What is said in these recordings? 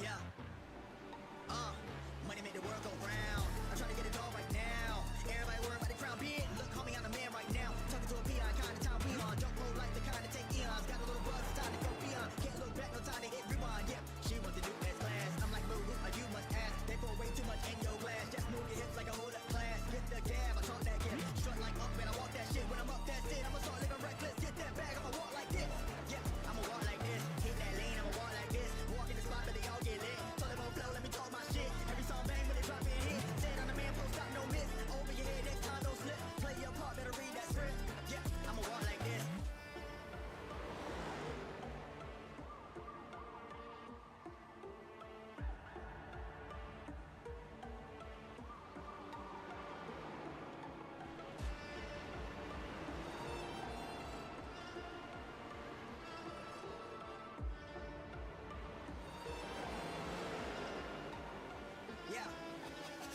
Yeah. Money make the world go round. I'm trying to get it all right now. Everybody worry about the crown being. Look, homie, I'm the man right now. Talking to a PI, kind of time we on. Don't roll like the kind of take eons. Got a little buzz, it's time to go beyond. Can't look back, no time to hit rewind. Yeah, she wants to do as class. I'm like, boo, you must ask. They pour way too much in your glass. Just move your hips like a hold up class. Get the gab, I talk that gap. Strut like up, and I walk that shit. When I'm up, that's it. I'ma start living reckless. Get that bag, I'ma walk like this. Yeah, I'ma walk like this. Hit that lane, I'ma walk like this. Walk in the spot, but they all get lit. Told them on flow, let me talk my shit. Every song bang when they drop in hit. Said on the man, post stop, no miss. Over your head, next time, don't slip. Play your part, better read that script. Yeah, I'ma walk like this. Yeah,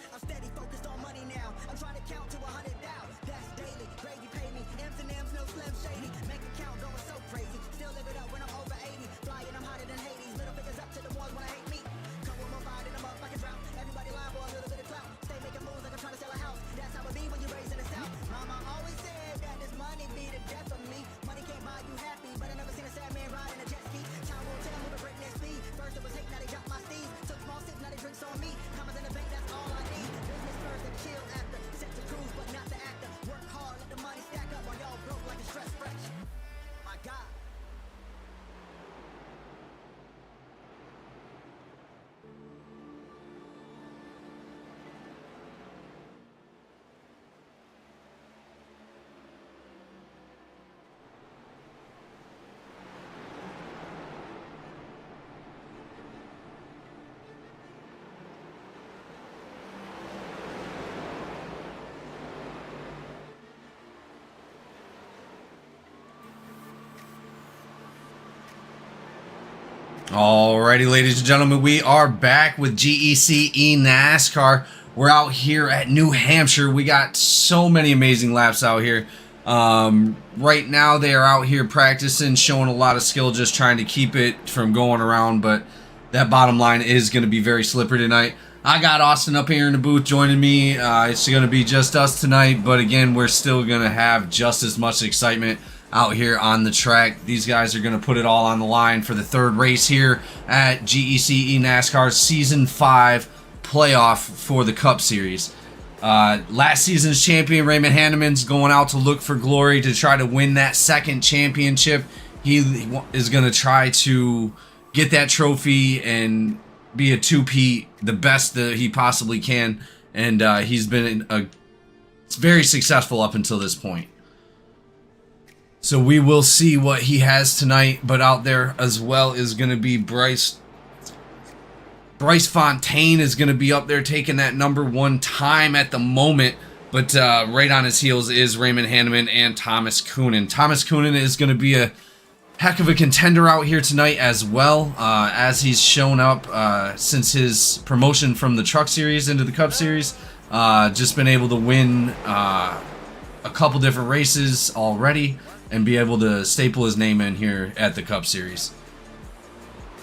I'm steady focused on money now. I'm trying to count to 100 down. That's daily. Gravy pay me. M's and M's, no slim shady. Bank account going so crazy. Still live it up when I'm over 80. Flying, I'm hotter than Hades. Middle fingers up to the ones when I hate me. Come with more fire than a motherfucking drought. Everybody lying for a little bit of clout. Stay making moves like I'm trying to sell a house. That's how it be when you're raised in the South. Mama always said that this money be the death of me. Money can't buy you happy, but I never seen a sad man ride in a jet ski. Time won't tell who to break next speed. First it was hate, now they drop my steez. Took small sips, now they drinks on me. Commas in the bank, that's all I need. Business first and chill after. Set to cruise, but not the actor. Work hard, let the money stack up while y'all broke like a stress fracture. My God. Alrighty, ladies and gentlemen, we are back with GEC NASCAR. We're out here at New Hampshire. We got so many amazing laps out here. Right now, they are out here practicing, showing a lot of skill, just trying to keep it from going around. But that bottom line is going to be very slippery tonight. I got Austin up here in the booth joining me. It's going to be just us tonight. But again, we're still going to have just as much excitement out here on the track. These guys are going to put it all on the line for the third race here at GEC NASCAR's Season 5 playoff for the Cup Series. Last season's champion Raymond Hanneman's going out to look for glory to try to win that second championship. He is going to try to get that trophy and be a two-peat, the best that he possibly can. And he's been very successful up until this point. So we will see what he has tonight, but out there as well is going to be Bryce Fontaine is going to be up there taking that #1 time at the moment. But right on his heels is Raymond Hanneman and Thomas Coonan. Thomas Coonan is going to be a heck of a contender out here tonight as well, as he's shown up since his promotion from the Truck Series into the Cup Series. Just been able to win a couple different races already and be able to staple his name in here at the Cup Series.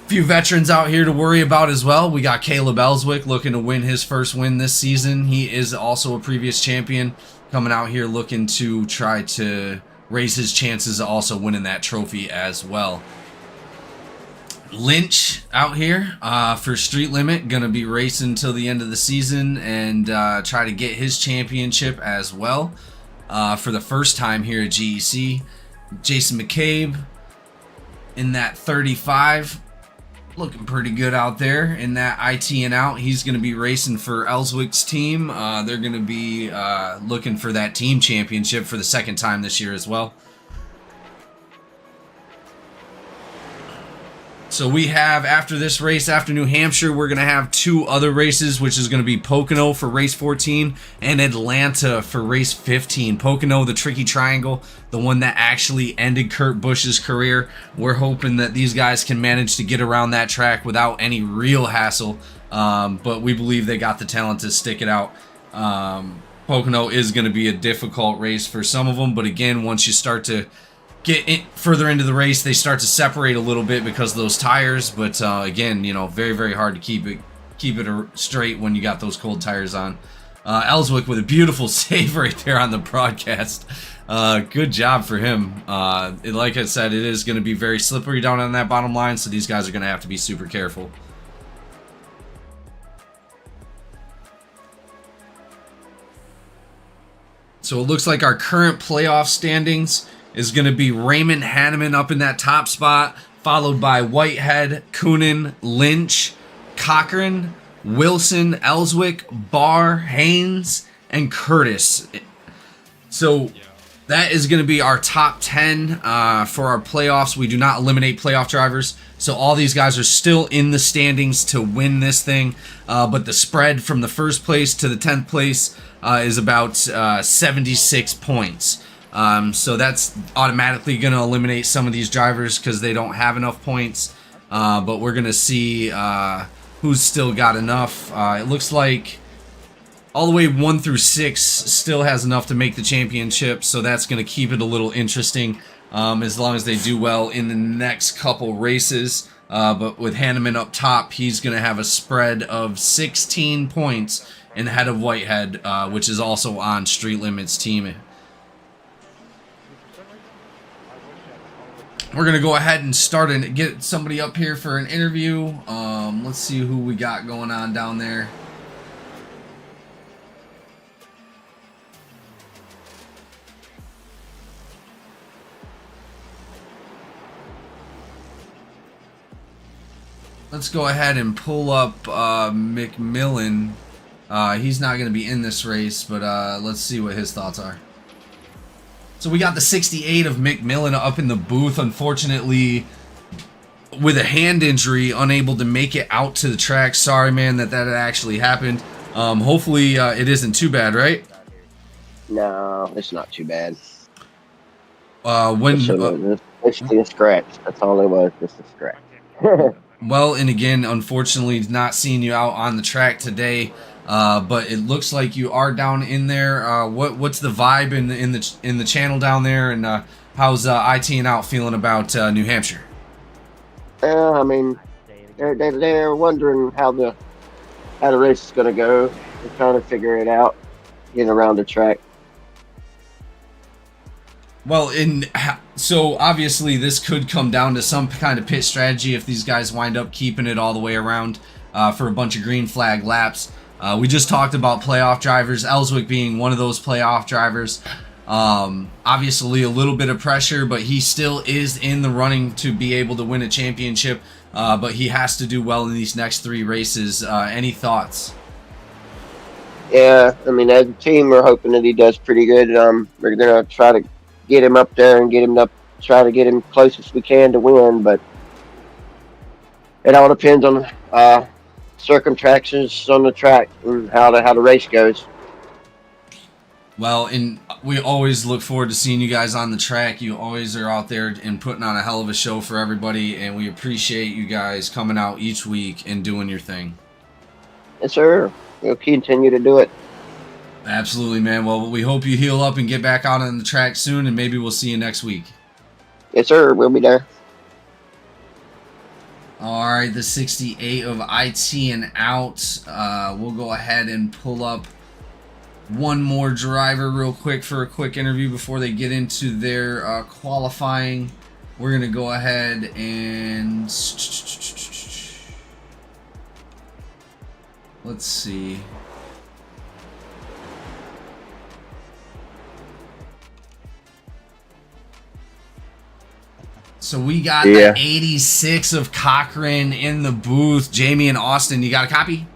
A few veterans out here to worry about as well. We got Caleb Ellswick looking to win his first win this season. He is also a previous champion, coming out here looking to try to raise his chances of also winning that trophy as well. Lynch out here for Street Limit, gonna be racing till the end of the season and try to get his championship as well for the first time here at GEC. Jason McCabe in that 35, looking pretty good out there in that IT and out. He's going to be racing for Ellswick's team. They're going to be looking for that team championship for the second time this year as well. So we have, after this race, after New Hampshire, we're going to have two other races, which is going to be Pocono for race 14 and Atlanta for race 15. Pocono, the tricky triangle, the one that actually ended Kurt Busch's career. We're hoping that these guys can manage to get around that track without any real hassle, but we believe they got the talent to stick it out. Pocono is going to be a difficult race for some of them, but again, once you start to get further into the race, they start to separate a little bit because of those tires. But again, you know, very, very hard to keep it straight when you got those cold tires on. Ellswick with a beautiful save right there on the broadcast. Good job for him. Like I said, it is going to be very slippery down on that bottom line, so these guys are going to have to be super careful. So it looks like our current playoff standings is going to be Raymond Hanneman up in that top spot, followed by Whitehead, Coonan, Lynch, Cochran, Wilson, Ellswick, Barr, Haynes, and Curtis. So that is going to be our top 10 for our playoffs. We do not eliminate playoff drivers, so all these guys are still in the standings to win this thing, but the spread from the first place to the 10th place is about 76 points. So that's automatically going to eliminate some of these drivers because they don't have enough points. But we're going to see who's still got enough. It looks like all the way 1 through 6 still has enough to make the championship. So that's going to keep it a little interesting as long as they do well in the next couple races. But with Hanneman up top, he's going to have a spread of 16 points ahead of Whitehead, which is also on Street Limit's team. We're going to go ahead and start and get somebody up here for an interview. Let's see who we got going on down there. Let's go ahead and pull up McMillan. He's not going to be in this race, but let's see what his thoughts are. So we got the 68 of McMillan up in the booth, unfortunately with a hand injury, unable to make it out to the track. Sorry, man, that actually happened. Hopefully it isn't too bad, right? No, it's not too bad. It's a scratch. That's all it was, just a scratch. Well, and again, unfortunately, not seeing you out on the track today. But it looks like you are down in there. What's the vibe in the channel down there, and how's IT and out feeling about New Hampshire? I mean, they're wondering how the race is going to go. They're trying to figure it out, getting around the track. Well, so obviously this could come down to some kind of pit strategy if these guys wind up keeping it all the way around for a bunch of green flag laps. We just talked about playoff drivers, Ellswick being one of those playoff drivers. Obviously a little bit of pressure, but he still is in the running to be able to win a championship. But he has to do well in these next 3 races. Any thoughts? Yeah, I mean, as a team, we're hoping that he does pretty good. We're going to try to get him up there and try to get him close as we can to win. But it all depends on circumstances on the track and how the race goes. Well, and we always look forward to seeing you guys on the track. You always are out there and putting on a hell of a show for everybody, and we appreciate you guys coming out each week and doing your thing. Yes, sir. We'll continue to do it. Absolutely, man. Well, we hope you heal up and get back out on the track soon, and maybe we'll see you next week. Yes, sir. We'll be there. All right, the 68 of IT and out. We'll go ahead and pull up one more driver real quick for a quick interview before they get into their qualifying. We're going to go ahead and... Let's see. So we got the 86 of Cochran in the booth. Jamie and Austin, you got a copy?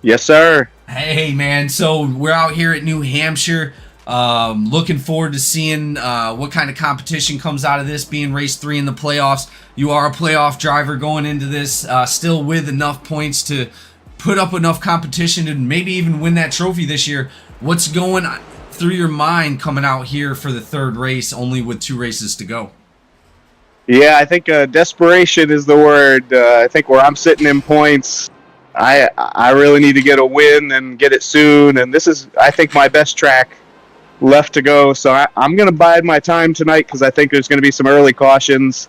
Yes, sir. Hey, man. So we're out here at New Hampshire. Looking forward to seeing what kind of competition comes out of this, being race 3 in the playoffs. You are a playoff driver going into this, still with enough points to put up enough competition and maybe even win that trophy this year. What's going through your mind coming out here for the 3rd race, only with 2 races to go? Yeah, I think desperation is the word. I think where I'm sitting in points, I really need to get a win and get it soon. And this is, I think, my best track left to go. So I'm going to bide my time tonight because I think there's going to be some early cautions,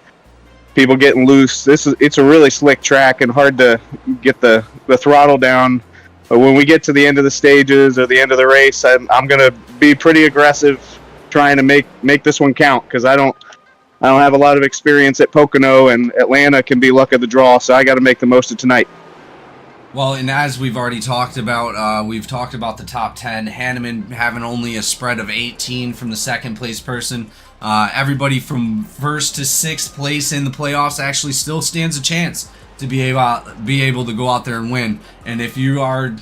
people getting loose. It's a really slick track and hard to get the throttle down. But when we get to the end of the stages or the end of the race, I'm going to be pretty aggressive trying to make this one count because I don't have a lot of experience at Pocono, and Atlanta can be luck of the draw, so I got to make the most of tonight. Well, and as we've already talked about, we've talked about the top 10. Hanneman having only a spread of 18 from the 2nd place person. Everybody from 1st to 6th place in the playoffs actually still stands a chance to be able to go out there and win. And if you are,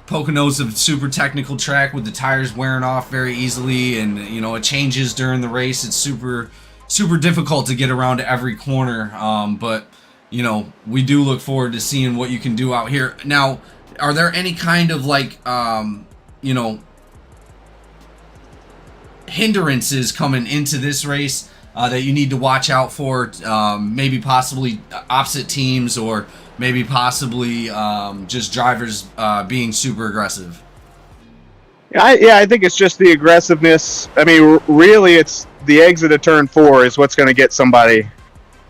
Pocono's a super technical track with the tires wearing off very easily, and it changes during the race. It's super difficult to get around to every corner, but we do look forward to seeing what you can do out here. Now, are there any kind of hindrances coming into this race that you need to watch out for? Maybe possibly opposite teams, or maybe possibly just drivers being super aggressive? I think it's just the aggressiveness. I mean, really, it's the exit of turn 4 is what's going to get somebody.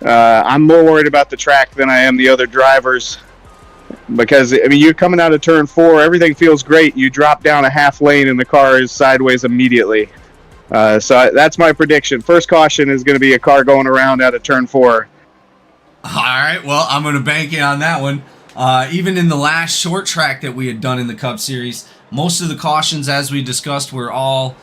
I'm more worried about the track than I am the other drivers because, I mean, you're coming out of turn 4, everything feels great. You drop down a half lane and the car is sideways immediately. So that's my prediction. First caution is going to be a car going around out of turn 4. All right, well, I'm going to bank in on that one. Even in the last short track that we had done in the Cup Series, most of the cautions, as we discussed, were all,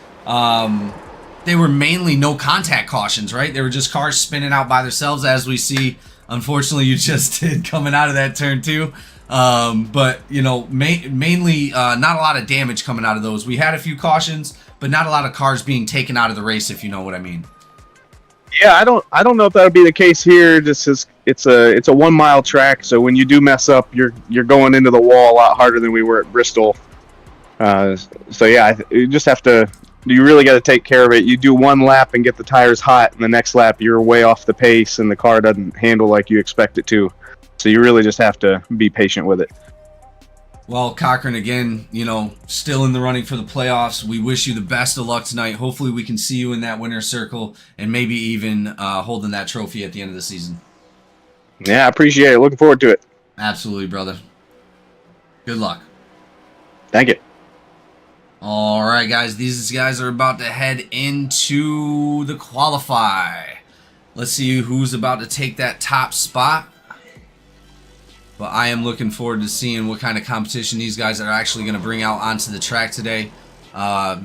they were mainly no contact cautions, right? They were just cars spinning out by themselves, as we see, unfortunately, you just did coming out of that turn 2. But, mainly not a lot of damage coming out of those. We had a few cautions, but not a lot of cars being taken out of the race, if you know what I mean. Yeah, I don't know if that'll be the case here. It's a 1 mile track, so when you do mess up, you're going into the wall a lot harder than we were at Bristol. So yeah, you just have to. You really got to take care of it. You do 1 lap and get the tires hot, and the next lap you're way off the pace, and the car doesn't handle like you expect it to. So you really just have to be patient with it. Well, Cochran, again, still in the running for the playoffs. We wish you the best of luck tonight. Hopefully we can see you in that winner's circle and maybe even holding that trophy at the end of the season. Yeah, I appreciate it. Looking forward to it. Absolutely, brother. Good luck. Thank you. All right, guys. These guys are about to head into the qualify. Let's see who's about to take that top spot. But I am looking forward to seeing what kind of competition these guys are actually going to bring out onto the track today. A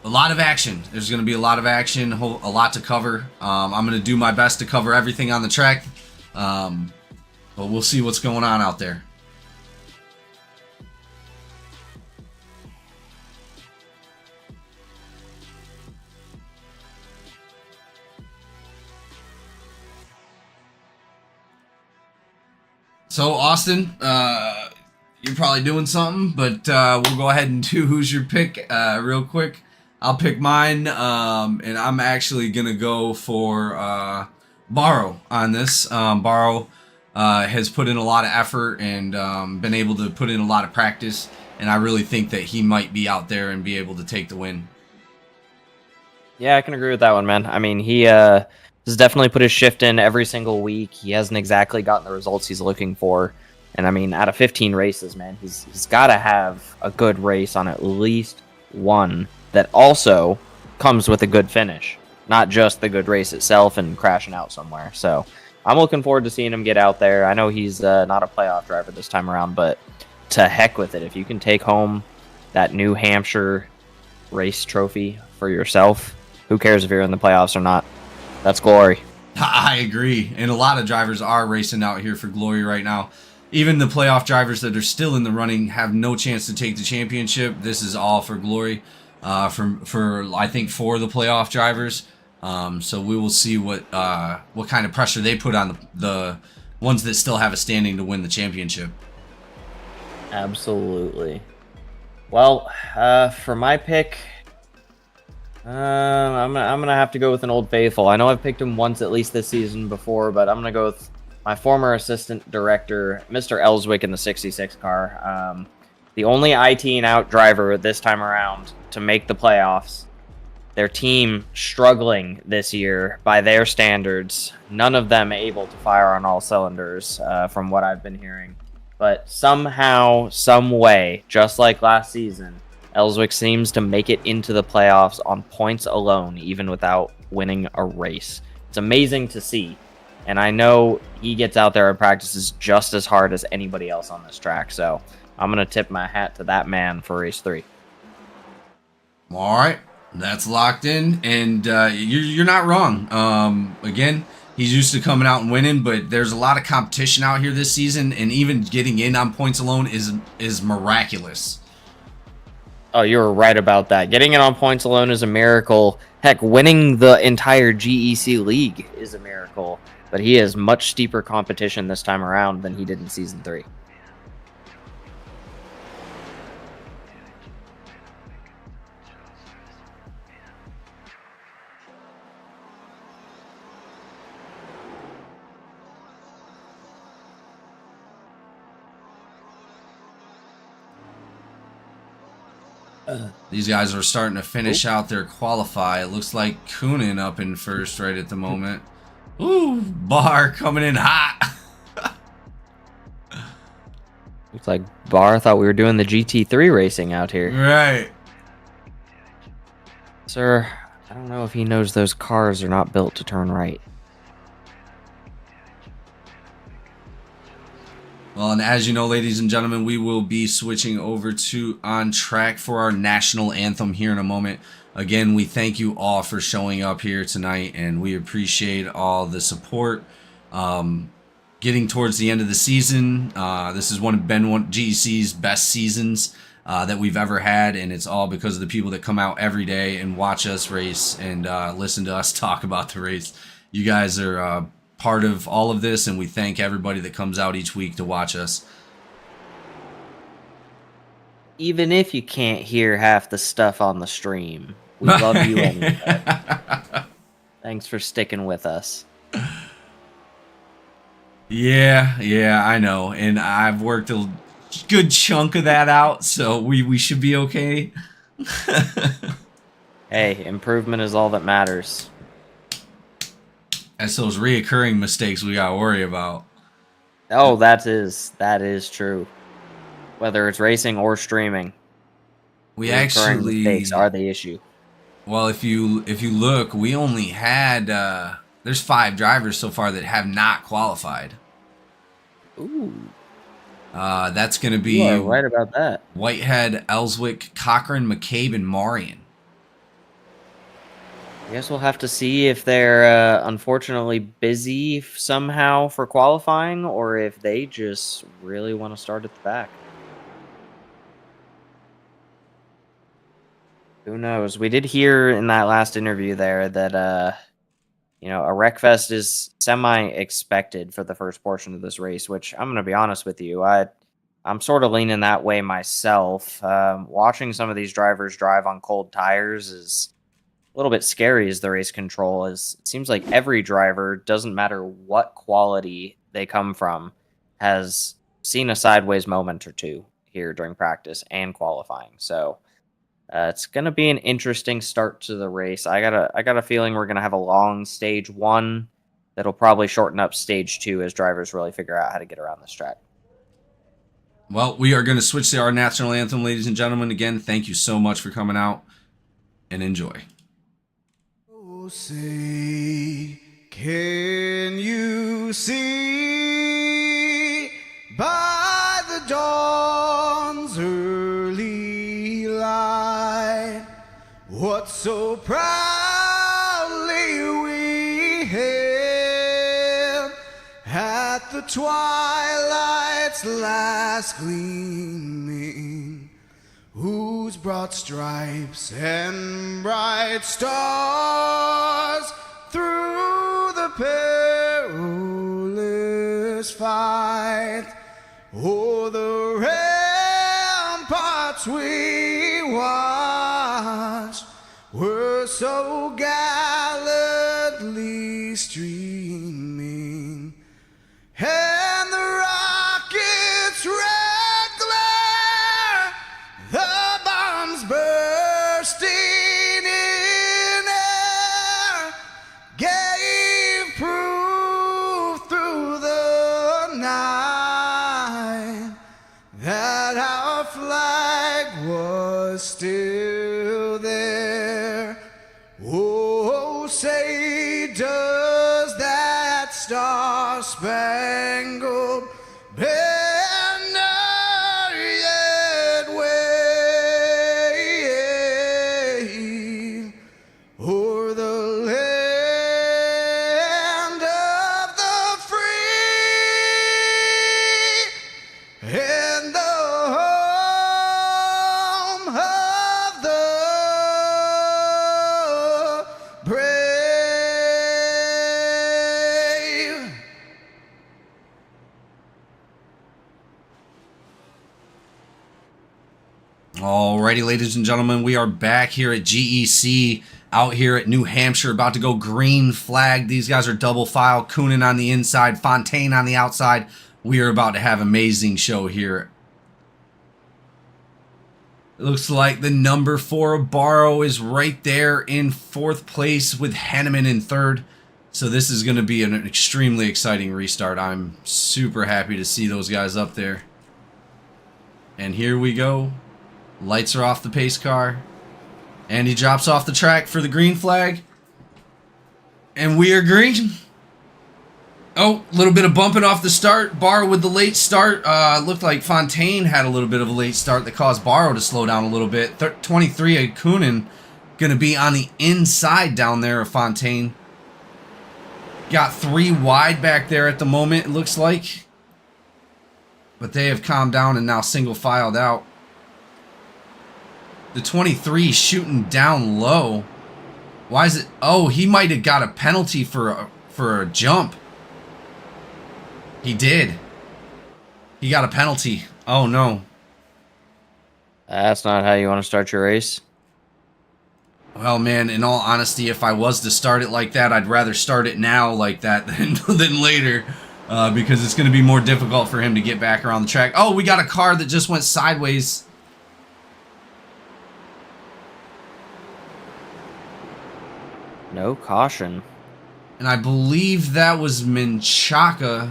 lot of action. There's going to be a lot of action, a lot to cover. I'm going to do my best to cover everything on the track. But we'll see what's going on out there. So, Austin, you're probably doing something, but we'll go ahead and do who's your pick real quick. I'll pick mine, and I'm actually going to go for Borrow on this. Borrow has put in a lot of effort and been able to put in a lot of practice, and I really think that he might be out there and be able to take the win. Yeah, I can agree with that one, man. I mean, he has definitely put his shift in every single week. He hasn't exactly gotten the results he's looking for. And I mean, out of 15 races, man, he's got to have a good race on at least one that also comes with a good finish, not just the good race itself and crashing out somewhere. So I'm looking forward to seeing him get out there. I know he's not a playoff driver this time around, but to heck with it. If you can take home that New Hampshire race trophy for yourself, who cares if you're in the playoffs or not? That's glory. I agree. And a lot of drivers are racing out here for glory right now. Even the playoff drivers that are still in the running have no chance to take the championship. This is all for glory for I think, for the playoff drivers. So we will see what kind of pressure they put on the ones that still have a standing to win the championship. Absolutely. Well, for my pick, I'm gonna have to go with an old faithful. I know I've picked him once at least this season before, but I'm gonna go with my former assistant director, Mr. Ellswick, in the 66 car. The only IT out driver this time around to make the playoffs. Their team struggling this year by their standards. None of them able to fire on all cylinders, from what I've been hearing. But somehow, some way, just like last season, Ellswick seems to make it into the playoffs on points alone, even without winning a race. It's amazing to see. And I know he gets out there and practices just as hard as anybody else on this track. So I'm going to tip my hat to that man for race 3. All right. That's locked in. And you're not wrong. Again, he's used to coming out and winning, but there's a lot of competition out here this season. And even getting in on points alone is miraculous. Oh, you were right about that. Getting it on points alone is a miracle. Heck, winning the entire GEC League is a miracle. But he has much steeper competition this time around than he did in Season 3. These guys are starting to finish out their qualify. It looks like Coonan up in first right at the moment. Ooh, Barr coming in hot. Looks like Barr thought we were doing the GT3 racing out here. Right. Sir, I don't know if he knows those cars are not built to turn right. Well, and as you know, ladies and gentlemen, we will be switching over to On Track for our national anthem here in a moment. Again, we thank you all for showing up here tonight, and we appreciate all the support. Getting towards the end of the season, this has been one of GEC's best seasons that we've ever had, and it's all because of the people that come out every day and watch us race and listen to us talk about the race. You guys are part of all of this, and we thank everybody that comes out each week to watch us. Even if you can't hear half the stuff on the stream, we love you anyway. Thanks for sticking with us. Yeah, I know, and I've worked a good chunk of that out, so we should be okay. Hey, improvement is all that matters. That's those reoccurring mistakes we gotta worry about. Oh, that is true. Whether it's racing or streaming, We reoccurring actually mistakes are the issue. Well, if you look, we only had there's 5 drivers so far that have not qualified. Ooh, That's going to be you are right about that. Whitehead, Ellswick, Cochran, McCabe, and Marion. I guess we'll have to see if they're unfortunately busy somehow for qualifying, or if they just really want to start at the back. Who knows? We did hear in that last interview there that a Wreckfest is semi-expected for the first portion of this race, which I'm going to be honest with you, I I'm sort of leaning that way myself. Watching some of these drivers drive on cold tires is a little bit scary as the race control is. It seems like every driver, doesn't matter what quality they come from, has seen a sideways moment or two here during practice and qualifying. So it's going to be an interesting start to the race. I got a feeling we're going to have a long stage 1 that'll probably shorten up stage 2 as drivers really figure out how to get around this track. Well, we are going to switch to our national anthem, ladies and gentlemen. Again, thank you so much for coming out, and enjoy. Oh, say, can you see by the dawn's early light what so proudly we hailed at the twilight's last gleaming, whose broad stripes and bright stars through the perilous fight o'er the ramparts we watched were so gallantly streaming, and the rocket's red glare, the bombs bursting in air, gave proof through the night that our flag was still there. Oh, say does that star-spangled banner yet wave o'er the land of the free and the home of the brave? Alrighty, ladies and gentlemen, we are back here at GEC out here at New Hampshire, about to go green flag. These guys are double file, Coonan on the inside, Fontaine on the outside. We are about to have an amazing show here. It looks like the number 4 Barrow is right there in 4th place with Henneman in 3rd. So this is going to be an extremely exciting restart. I'm super happy to see those guys up there. And here we go. Lights are off the pace car. And he drops off the track for the green flag. And we are green. Oh, a little bit of bumping off the start. Barrow with the late start. Looked like Fontaine had a little bit of a late start that caused Barrow to slow down a little bit. 23 at Coonan going to be on the inside down there of Fontaine. Got 3 wide back there at the moment, it looks like. But they have calmed down and now single filed out. The 23 shooting down low. Why is it? Oh, he might have got a penalty for a jump. He did. He got a penalty. Oh, no. That's not how you want to start your race. Well, man, in all honesty, if I was to start it like that, I'd rather start it now like that than later. Because it's going to be more difficult for him to get back around the track. Oh, we got a car that just went sideways. No caution. And I believe that was Menchaca.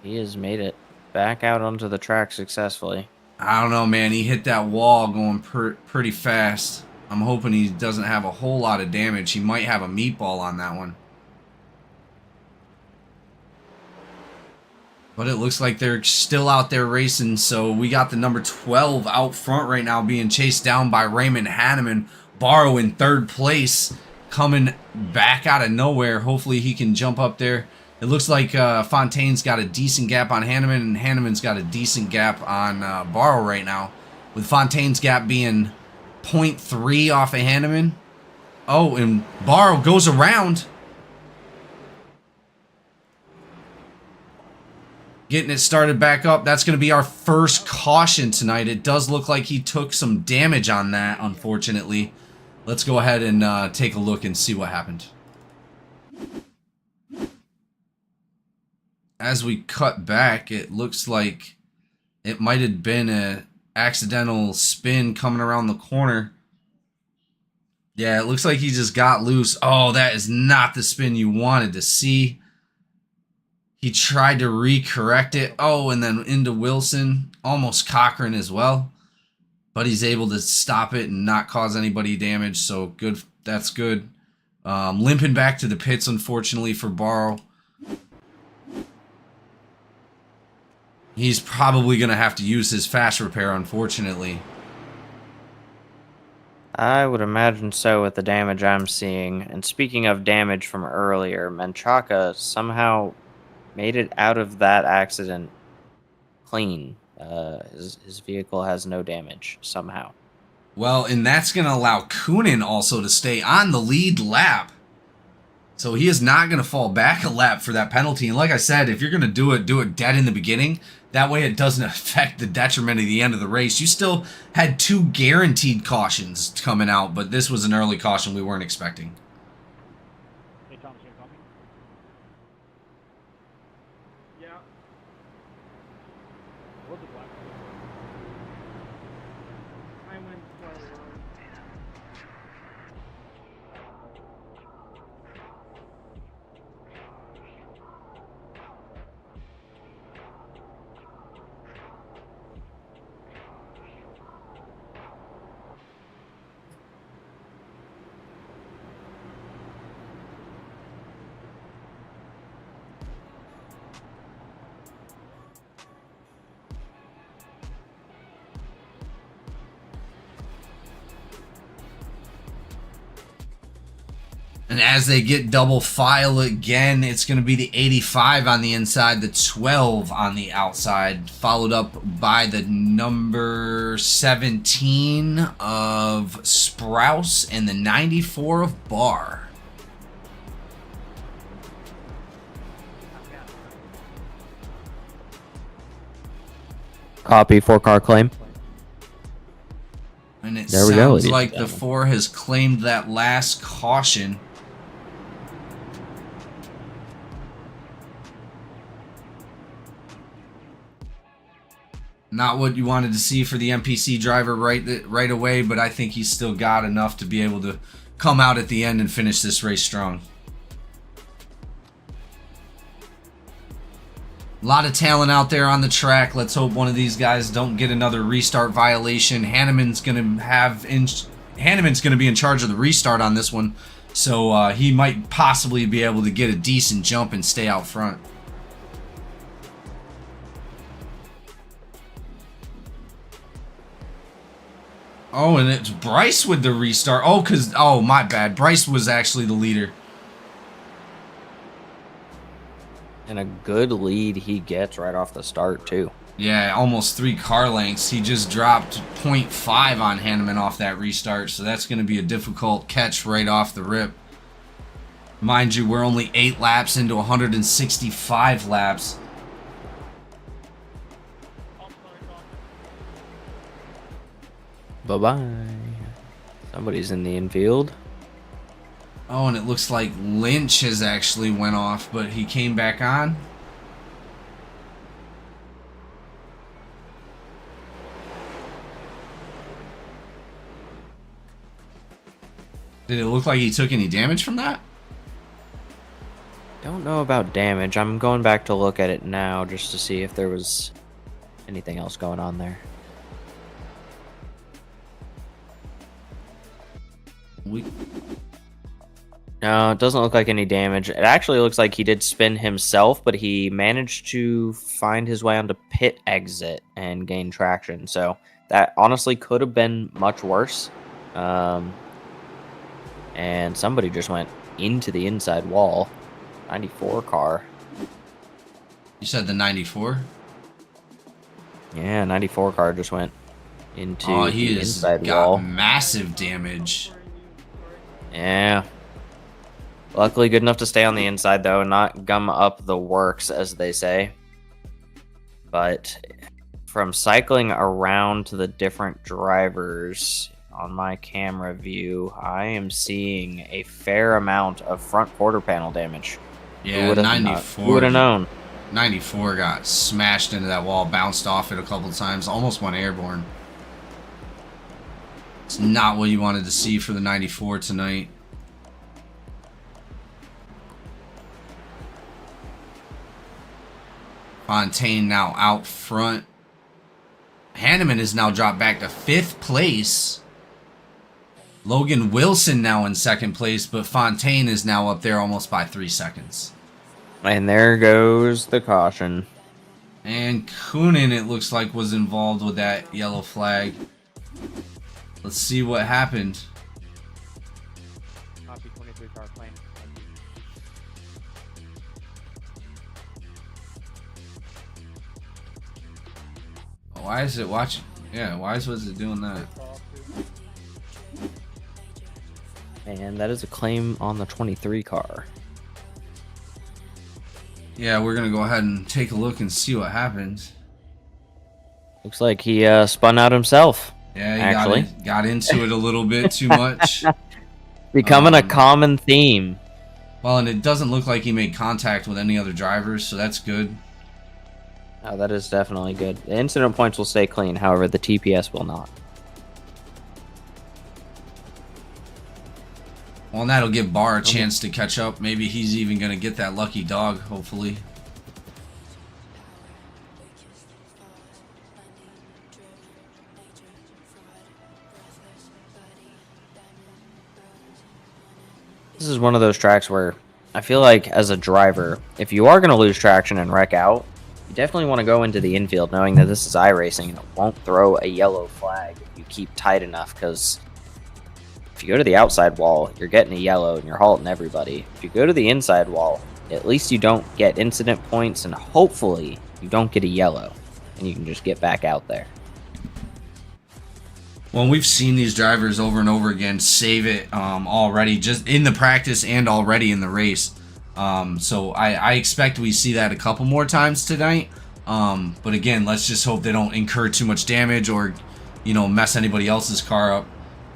He has made it back out onto the track successfully. I don't know, man. He hit that wall going pretty fast. I'm hoping he doesn't have a whole lot of damage. He might have a meatball on that one. But it looks like they're still out there racing. So we got the number 12 out front right now being chased down by Raymond Hanneman. Barrow in 3rd place, coming back out of nowhere. Hopefully he can jump up there. It looks like Fontaine's got a decent gap on Hanneman, and Hanneman's got a decent gap on Barrow right now, with Fontaine's gap being 0.3 off of Hanneman. Oh, and Barrow goes around. Getting it started back up. That's going to be our first caution tonight. It does look like he took some damage on that, unfortunately. Let's go ahead and take a look and see what happened. As we cut back, it looks like it might have been an accidental spin coming around the corner. Yeah, it looks like he just got loose. Oh, that is not the spin you wanted to see. He tried to recorrect it. Oh, and then into Wilson. Almost Cochran as well. But he's able to stop it and not cause anybody damage. So good. That's good. Limping back to the pits, unfortunately, for Barrow. He's probably going to have to use his fast repair, unfortunately. I would imagine so with the damage I'm seeing. And speaking of damage from earlier, Menchaca somehow made it out of that accident clean. His vehicle has no damage somehow. Well, and that's going to allow Kunin also to stay on the lead lap. So he is not going to fall back a lap for that penalty. And like I said, if you're going to do it dead in the beginning. That way it doesn't affect the detriment of the end of the race. You still had 2 guaranteed cautions coming out, but this was an early caution we weren't expecting. Hey, Thomas, you copy? Yeah. What's the black? I went forward. And as they get double file again, it's going to be the 85 on the inside, the 12 on the outside, followed up by the number 17 of Sprouse and the 94 of Barr. Copy, 4-car claim. And it There we go, sounds ladies like and the 4 has claimed that last caution. Not what you wanted to see for the NPC driver right away, but I think he's still got enough to be able to come out at the end and finish this race strong. A lot of talent out there on the track. Let's hope one of these guys don't get another restart violation. Hanneman's going to be in charge of the restart on this one, so he might possibly be able to get a decent jump and stay out front. Oh, and it's Bryce with the restart. Oh, my bad. Bryce was actually the leader. And a good lead he gets right off the start, too. Yeah, almost 3 car lengths. He just dropped 0.5 on Hanneman off that restart, so that's going to be a difficult catch right off the rip. Mind you, we're only 8 laps into 165 laps. Bye-bye. Somebody's in the infield. Oh, and it looks like Lynch has actually went off, but he came back on. Did it look like he took any damage from that? Don't know about damage. I'm going back to look at it now just to see if there was anything else going on there. No, it doesn't look like any damage. It actually looks like he did spin himself, but he managed to find his way onto pit exit and gain traction. So that honestly could have been much worse. And somebody just went into the inside wall. 94 car. You said the 94? Yeah, 94 car just went into he the has inside got wall. massive damage. Yeah. Luckily good enough to stay on the inside, though, and not gum up the works, as they say. but from cycling around to the different drivers on my camera view, I am seeing a fair amount of front quarter panel damage. Yeah, 94. Who would have known? 94 got smashed into that wall, bounced off it a couple times, almost went airborne. It's not what you wanted to see for the 94 tonight. Fontaine now out front. Hanneman is now dropped back to 5th place. Logan Wilson now in 2nd place, but Fontaine is now up there almost by 3 seconds. And there goes the caution. And Coonan, it looks like, was involved with that yellow flag. Let's see what happened. Copy 23 car plane. Why is it watching? Yeah, why was it doing that? And that is a claim on the 23 car. Yeah, we're gonna go ahead and take a look and see what happened. Looks like he spun out himself. Yeah, he actually got into it a little bit too much. Becoming a common theme. Well, and it doesn't look like he made contact with any other drivers, so that's good. Oh, that is definitely good. The incident points will stay clean, however, the TPS will not. Well, and that'll give Barr a chance to catch up. Maybe he's even going to get that lucky dog, hopefully. This is one of those tracks where I feel like as a driver, if you are going to lose traction and wreck out, you definitely want to go into the infield knowing that this is iRacing and it won't throw a yellow flag if you keep tight enough, because if you go to the outside wall, you're getting a yellow and you're halting everybody. If you go to the inside wall, at least you don't get incident points and hopefully you don't get a yellow and you can just get back out there. Well, we've seen these drivers over and over again save it already, just in the practice and already in the race. So I expect we see that a couple more times tonight. But again, let's just hope they don't incur too much damage or, you know, mess anybody else's car up.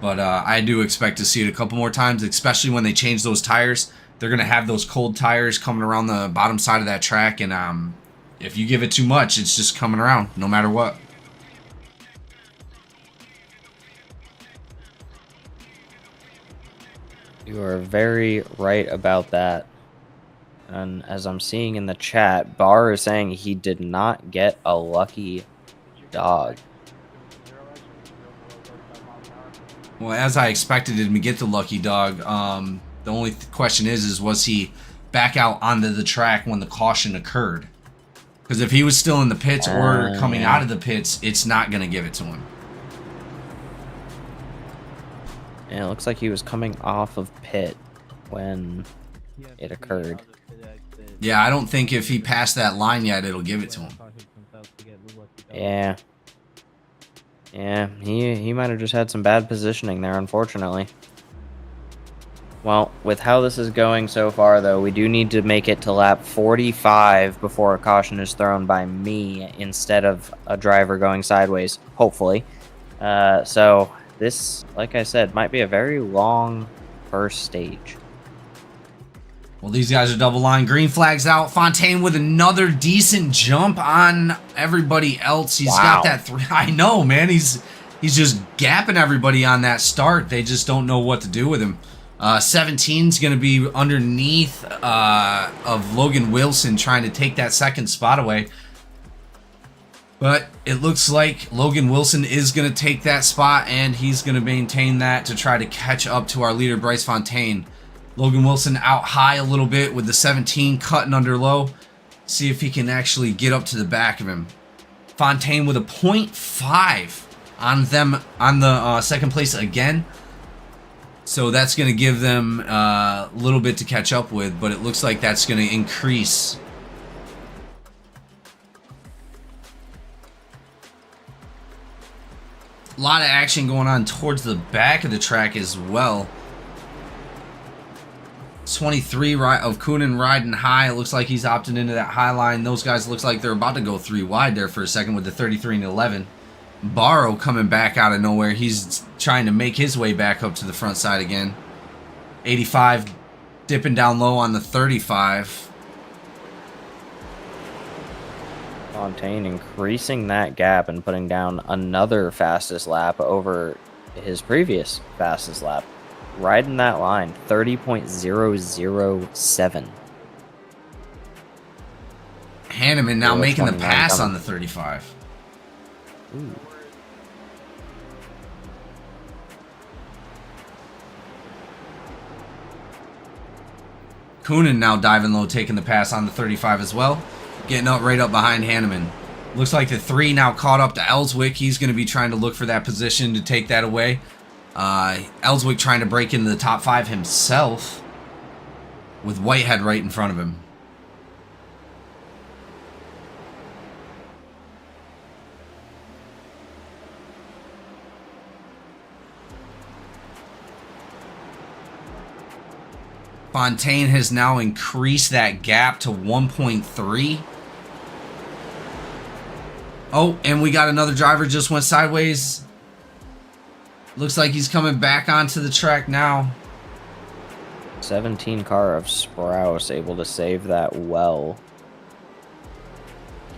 But I do expect to see it a couple more times, especially when they change those tires. They're going to have those cold tires coming around the bottom side of that track. And if you give it too much, it's just coming around no matter what. You are very right about that. And as I'm seeing in the chat, Barr is saying he did not get a lucky dog. Well, as I expected him to get the lucky dog, the only question is was he back out onto the track when the caution occurred? Because if he was still in the pits or coming out of the pits, it's not going to give it to him. And it looks like he was coming off of pit when it occurred. Yeah, I don't think if he passed that line yet, it'll give it to him. Yeah. Yeah, he might have just had some bad positioning there, unfortunately. Well, with how this is going so far, though, we do need to make it to lap 45 before a caution is thrown by me instead of a driver going sideways, hopefully. So this, like I said, might be a very long first stage. Well, these guys are double line. Green flags out. Fontaine with another decent jump on everybody else. He's got that three. I know, man. He's just gapping everybody on that start. They just don't know what to do with him. 17's going to be underneath of Logan Wilson trying to take that second spot away. But it looks like Logan Wilson is going to take that spot, and he's going to maintain that to try to catch up to our leader, Bryce Fontaine. Logan Wilson out high a little bit with the 17 cutting under low. See if he can actually get up to the back of him. Fontaine with a 0.5 on them on the second place again. So that's going to give them a little bit to catch up with, but it looks like that's going to increase. A lot of action going on towards the back of the track as well. 23 of Coonan riding high. It looks like he's opting into that high line. Those guys looks like they're about to go 3 wide there for a second with the 33 and 11. Barrow coming back out of nowhere. He's trying to make his way back up to the front side again. 85 dipping down low on the 35. Fontaine increasing that gap and putting down another fastest lap over his previous fastest lap. Riding that line, 30.007. Hanneman now making the 29 pass coming. on the 35. Ooh. Coonan now diving low, taking the pass on the 35 as well. Getting up right up behind Hanneman. Looks like the 3 now caught up to Ellswick. He's going to be trying to look for that position to take that away. Ellswick trying to break into the top 5 himself with Whitehead right in front of him. Fontaine has now increased that gap to 1.3. Oh, and we got another driver just went sideways. Looks like he's coming back onto the track now. 17 car of Sprouse able to save that well.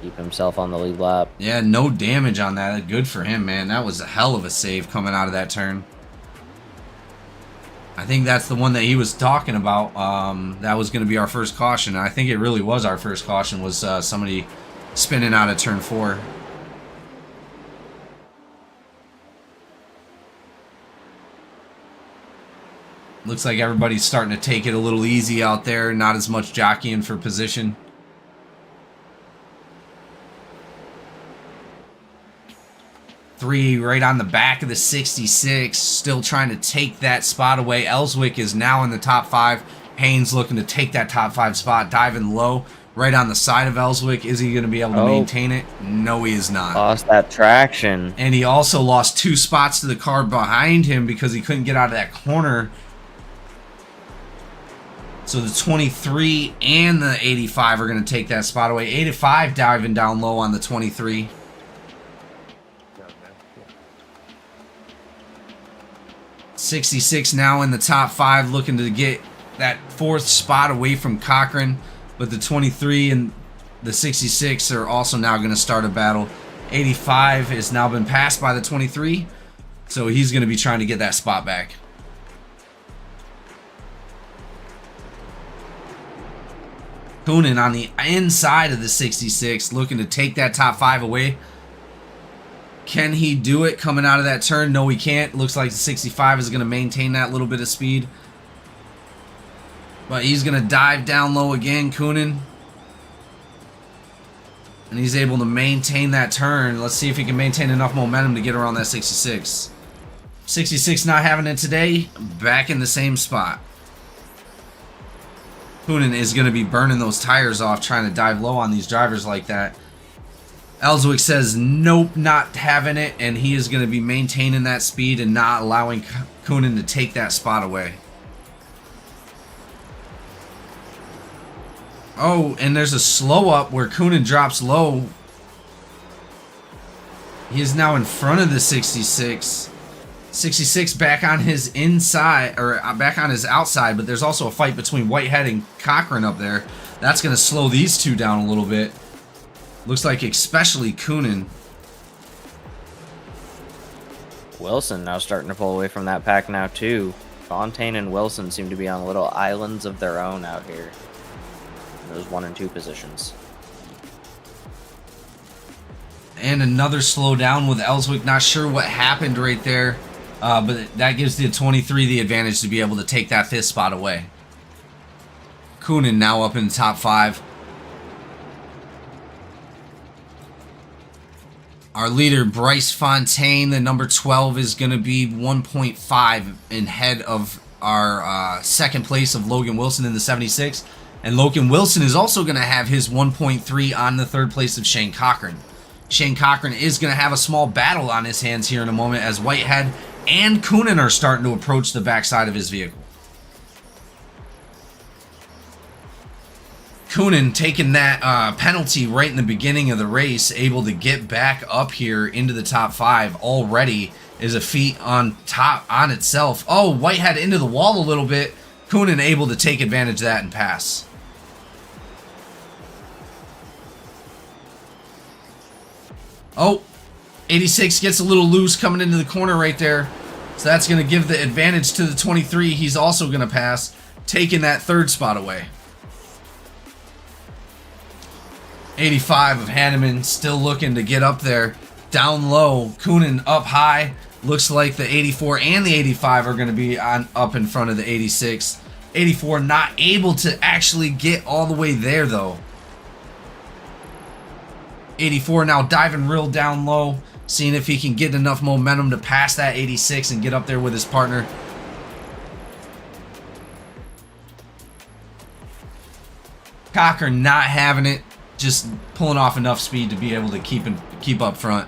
Keep himself on the lead lap. Yeah, no damage on that. Good for him, man. That was a hell of a save coming out of that turn. I think that's the one that he was talking about. That was going to be our first caution. I think it really was our first caution, was somebody spinning out of turn 4. Looks like everybody's starting to take it a little easy out there. Not as much jockeying for position. Three right on the back of the 66. Still trying to take that spot away. Ellswick is now in the top 5. Haynes looking to take that top 5 spot. Diving low. Right on the side of Ellswick. Is he going to be able to maintain it? No, he is not. Lost that traction. And he also lost 2 spots to the car behind him because he couldn't get out of that corner. So the 23 and the 85 are going to take that spot away. 85 diving down low on the 23. '66 now in the top 5, looking to get that 4th spot away from Cochran. But the 23 and the 66 are also now going to start a battle. 85 has now been passed by the 23. So he's going to be trying to get that spot back. Coonan on the inside of the 66, looking to take that top 5 away. Can he do it coming out of that turn? No, he can't. Looks like the 65 is going to maintain that little bit of speed. But he's going to dive down low again, Coonan. And he's able to maintain that turn. Let's see if he can maintain enough momentum to get around that 66. 66 not having it today. Back in the same spot. Coonan is going to be burning those tires off trying to dive low on these drivers like that. Ellswick says nope, not having it, and he is going to be maintaining that speed and not allowing Coonan to take that spot away. Oh, and there's a slow up where Coonan drops low. He is now in front of the 66. 66 back on his inside, or back on his outside, but there's also a fight between Whitehead and Cochran up there. That's going to slow these two down a little bit. Looks like especially Coonan. Wilson now starting to pull away from that pack now too. Fontaine and Wilson seem to be on little islands of their own out here. Those 1 and 2 positions. And another slowdown with Ellswick. Not sure what happened right there. But that gives the 23 the advantage to be able to take that 5th spot away. Coonan now up in the top 5. Our leader, Bryce Fontaine, the number 12, is going to be 1.5 ahead of our second place of Logan Wilson in the 76. And Logan Wilson is also going to have his 1.3 on the 3rd place of Shane Cochran. Shane Cochran is going to have a small battle on his hands here in a moment as Whitehead and Coonan are starting to approach the backside of his vehicle. Coonan taking that penalty right in the beginning of the race, able to get back up here into the top 5 already is a feat on itself. Oh, Whitehead into the wall a little bit. Coonan able to take advantage of that and pass. Oh, 86 gets a little loose coming into the corner right there. So that's going to give the advantage to the 23. He's also going to pass, taking that 3rd spot away. 85 of Hanneman still looking to get up there. Down low, Coonan up high. Looks like the 84 and the 85 are going to be up in front of the 86. 84 not able to actually get all the way there though. 84 now diving real down low, seeing if he can get enough momentum to pass that 86 and get up there with his partner. Cocker not having it, just pulling off enough speed to be able to keep up front.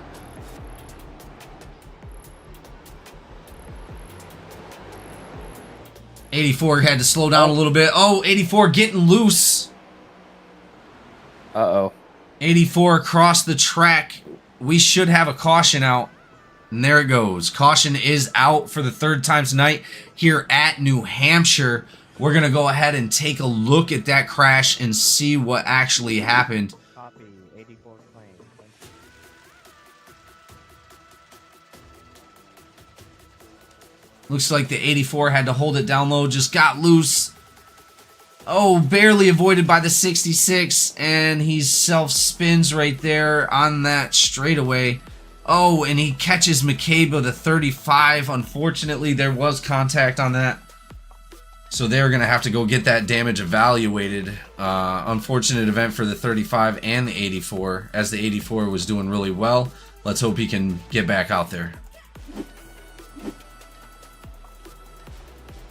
'84 had to slow down a little bit. Oh, '84 getting loose. Uh-oh. 84 across the track. We should have a caution out. And there it goes. Caution is out for the 3rd time tonight here at New Hampshire. We're going to go ahead and take a look at that crash and see what actually happened. Copy. 84 claim. Looks like the 84 had to hold it down low, just got loose. Oh, barely avoided by the 66, and he self-spins right there on that straightaway. Oh, and he catches McCabe the 35. Unfortunately, there was contact on that. So they're going to have to go get that damage evaluated. Unfortunate event for the 35 and the 84, as the 84 was doing really well. Let's hope he can get back out there.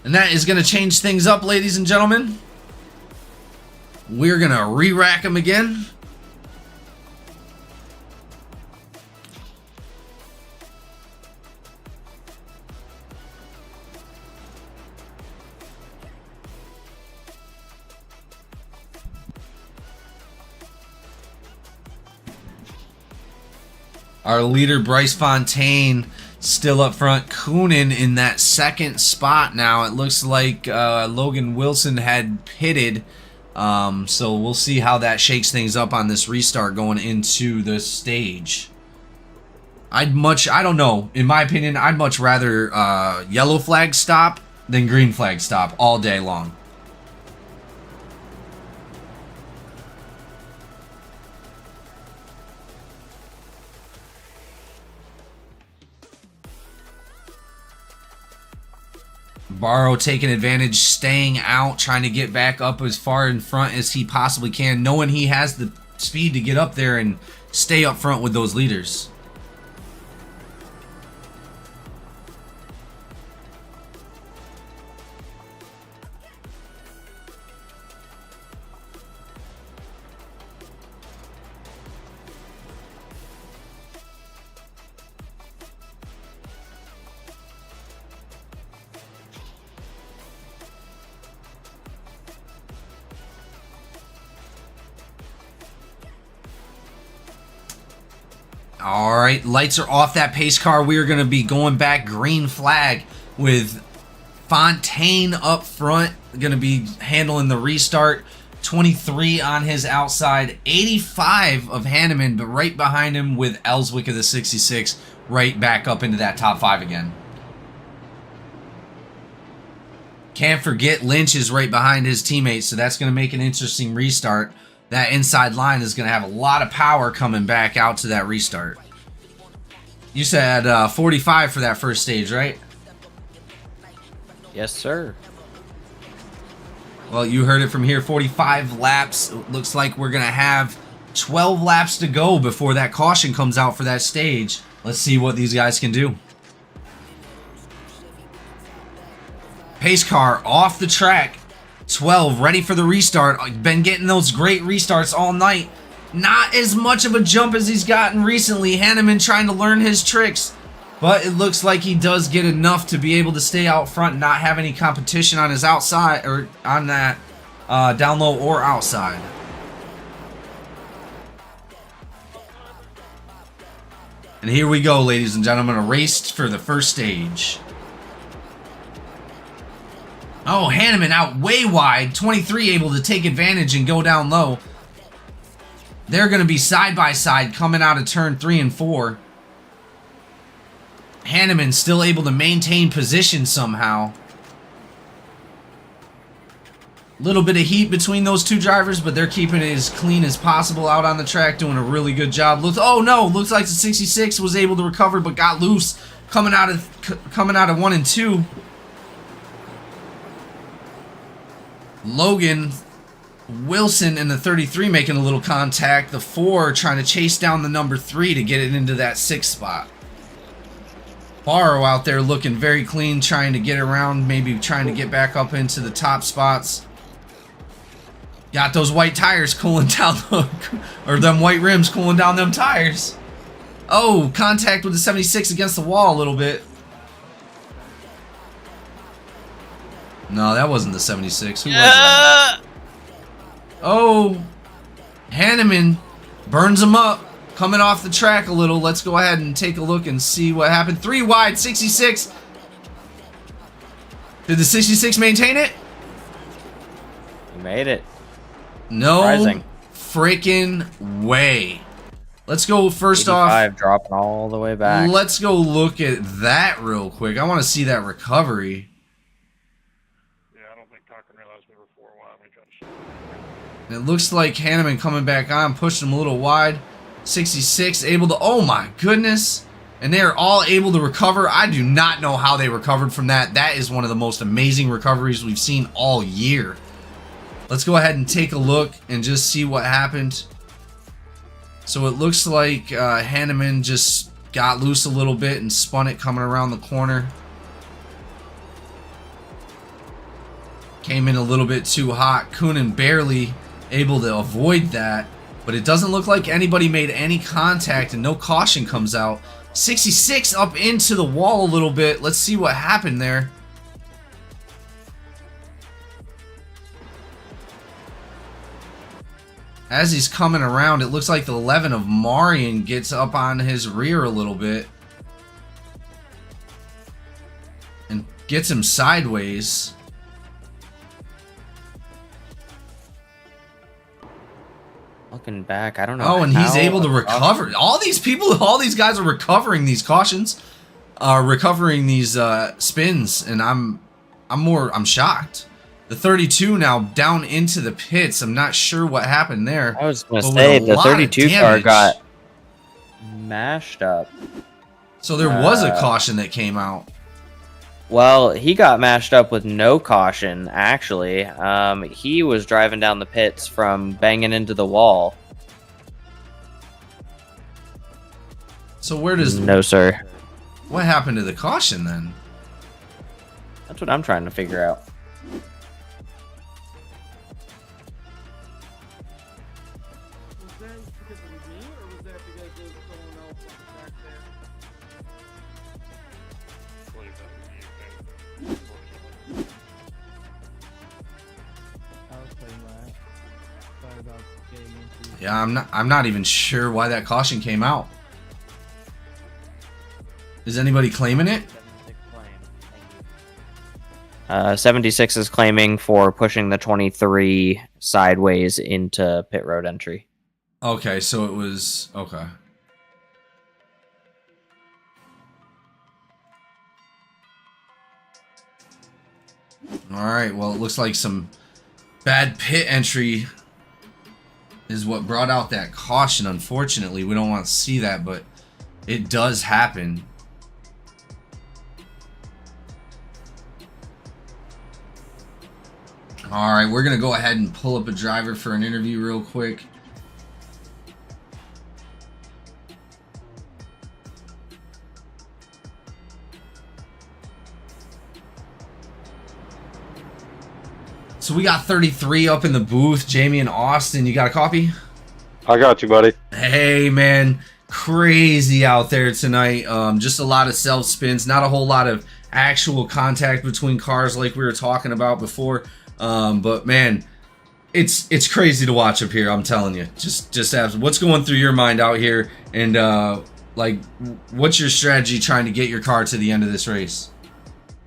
And that is going to change things up, ladies and gentlemen. We're going to re-rack him again. Our leader, Bryce Fontaine, still up front. Coonan in that 2nd spot now. It looks like Logan Wilson had pitted. So we'll see how that shakes things up on this restart going into the stage. I don't know. In my opinion, I'd much rather yellow flag stop than green flag stop all day long. Barrow taking advantage, staying out, trying to get back up as far in front as he possibly can, knowing he has the speed to get up there and stay up front with those leaders. All right, lights are off that pace car. We are going to be going back green flag with Fontaine up front. Going to be handling the restart. 23 on his outside. 85 of Hanneman, but right behind him with Ellswick of the 66, right back up into that top 5 again. Can't forget Lynch is right behind his teammates, so that's going to make an interesting restart. That inside line is going to have a lot of power coming back out to that restart. You said 45 for that first stage, right? Yes, sir. Well, you heard it from here. 45 laps. It looks like we're going to have 12 laps to go before that caution comes out for that stage. Let's see what these guys can do. Pace car off the track. 12 ready for the restart. Been getting those great restarts all night. Not as much of a jump as he's gotten recently. Hanneman trying to learn his tricks, but it looks like he does get enough to be able to stay out front and not have any competition on his outside or on that down low or outside. And here we go, ladies and gentlemen, a race for the first stage. Oh, Hanneman out way wide. 23 able to take advantage and go down low. They're going to be side by side coming out of turn 3 and 4. Hanneman still able to maintain position somehow. Little bit of heat between those two drivers, but they're keeping it as clean as possible out on the track, doing a really good job. Oh no, looks like the 66 was able to recover but got loose coming out of 1 and 2. Logan Wilson and the 33 making a little contact. The 4 trying to chase down the number 3 to get it into that 6th spot. Barrow out there looking very clean, trying to get around, maybe trying to get back up into the top spots. Got those white tires cooling down, or them white rims cooling down them tires. Oh, contact with the 76 against the wall a little bit. No, that wasn't the 76. Who was it? Oh, Hanneman burns him up, coming off the track a little. Let's go ahead and take a look and see what happened. 3 wide, 66. Did the 66 maintain it? You made it. No Surprising. freaking way. Let's go first 85 off. dropping all the way back. Let's go look at that real quick. I want to see that recovery. Yeah, I don't think Cochran realized we were 4 wide when he tried to shoot. And it looks like Hanneman coming back on, pushed him a little wide. 66 able to, oh my goodness. And they are all able to recover. I do not know how they recovered from that. That is one of the most amazing recoveries we've seen all year. Let's go ahead and take a look and just see what happened. So it looks like Hanneman just got loose a little bit and spun it coming around the corner. Came in a little bit too hot. Coonan barely able to avoid that. But it doesn't look like anybody made any contact and no caution comes out. 66 up into the wall a little bit. Let's see what happened there. As he's coming around, it looks like the 11 of Marion gets up on his rear a little bit. And gets him sideways. Looking back, I don't know. Oh, and he's how- able to recover. All these people, all these guys are recovering these cautions, recovering these spins, and I'm shocked. The 32 now down into the pits. I'm not sure what happened there. I was going to but say, with a the lot of 32 car damage. got mashed up. So there was a caution that came out. Well, he got mashed up with no caution, actually. He was driving down the pits from banging into the wall. So where does No, sir. what happened to the caution then? That's what I'm trying to figure out. I believe that was you, unfortunately. Yeah, I'm not even sure why that caution came out. Is anybody claiming it? 76 is claiming for pushing the 23 sideways into pit road entry. Okay, so it was okay. All right, well, it looks like some bad pit entry is what brought out that caution. Unfortunately, we don't want to see that, but it does happen. All right, we're going to go ahead and pull up a driver for an interview real quick. So we got 33 up in the booth. Jamie and Austin, you got a copy? I got you, buddy. Hey, man. Crazy out there tonight. Just a lot of self spins. Not a whole lot of actual contact between cars like we were talking about before. But, man, it's crazy to watch up here. I'm telling you. Just what's going through your mind out here. And Like, what's your strategy trying to get your car to the end of this race?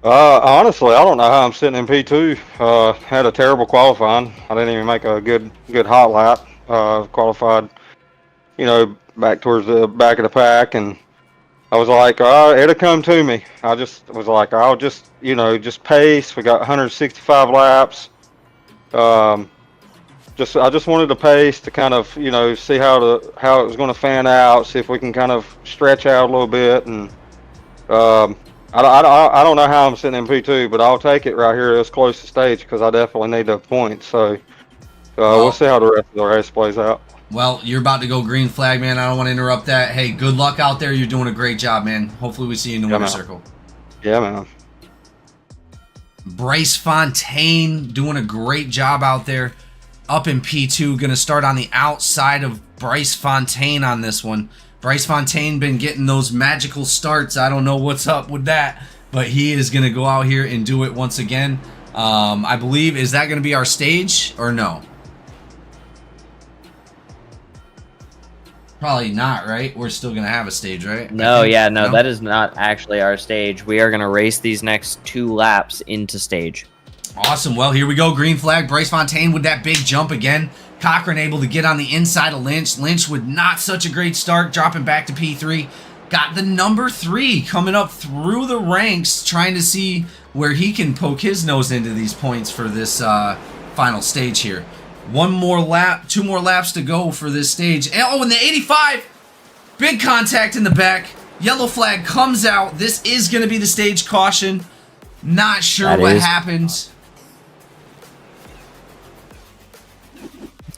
Honestly, I don't know how I'm sitting in P2. Had a terrible qualifying. I didn't even make a good hot lap. Qualified, back towards the back of the pack, and I was like, it'll come to me. I just was like, I'll just, just pace. We got 165 laps. I just wanted to pace to kind of, see how it was going to fan out, see if we can kind of stretch out a little bit, and I don't know how I'm sitting in P2, but I'll take it right here as close to stage because I definitely need the points. So we'll see how the rest of the race plays out. Well, you're about to go green flag, man. I don't want to interrupt that. Hey, good luck out there. You're doing a great job, man. Hopefully we see you in the winner's circle. Yeah, man. Bryce Fontaine doing a great job out there. Up in P2. Going to start on the outside of Bryce Fontaine on this one. Bryce Fontaine been getting those magical starts. I don't know what's up with that, but he is going to go out here and do it once again. I believe, is that going to be our stage or no? Probably not, right? We're still going to have a stage, right? No, that is not actually our stage. We are going to race these next 2 laps into stage. Awesome. Well, here we go. Green flag. Bryce Fontaine with that big jump again. Cochran able to get on the inside of Lynch. Lynch with not such a great start, dropping back to P3. Got the number 3 coming up through the ranks, trying to see where he can poke his nose into these points for this final stage here. 1 more lap, 2 more laps to go for this stage. And the 85, big contact in the back. Yellow flag comes out. This is going to be the stage caution. Not sure what happened.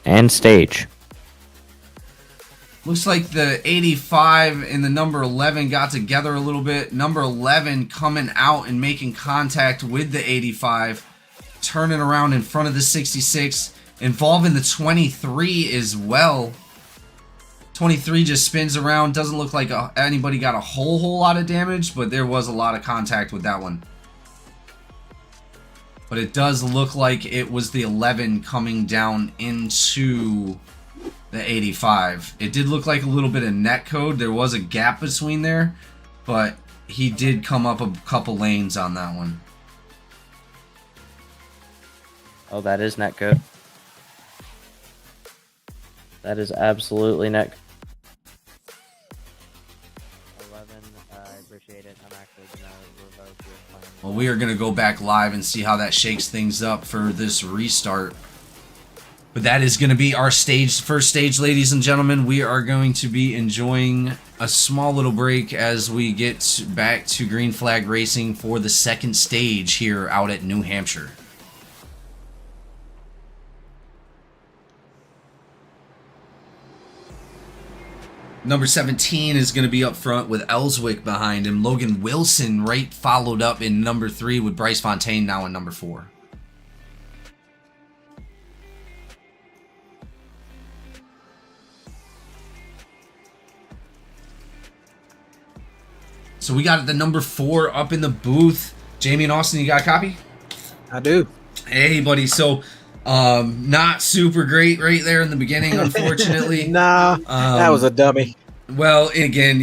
And stage. Looks like the 85 and the number 11 got together a little bit. Number 11 coming out and making contact with the 85. Turning around in front of the 66. Involving the 23 as well. 23 just spins around. Doesn't look like anybody got a whole lot of damage, but there was a lot of contact with that one. But it does look like it was the 11 coming down into the 85. It did look like a little bit of net code. There was a gap between there, but he did come up a couple lanes on that one. Oh, that is net code. That is absolutely net. 11, I appreciate it. I'm actually going to revoke your plan. Well, we are going to go back live and see how that shakes things up for this restart. But that is going to be our first stage, ladies and gentlemen. We are going to be enjoying a small little break as we get back to green flag racing for the second stage here out at New Hampshire. Number 17 is going to be up front with Ellswick behind him. Logan Wilson right followed up in number 3 with Bryce Fontaine now in number 4. So we got the number 4 up in the booth. Jamie and Austin, you got a copy? I do. Hey, buddy. So not super great right there in the beginning, unfortunately. Nah, that was a dummy. Well, again,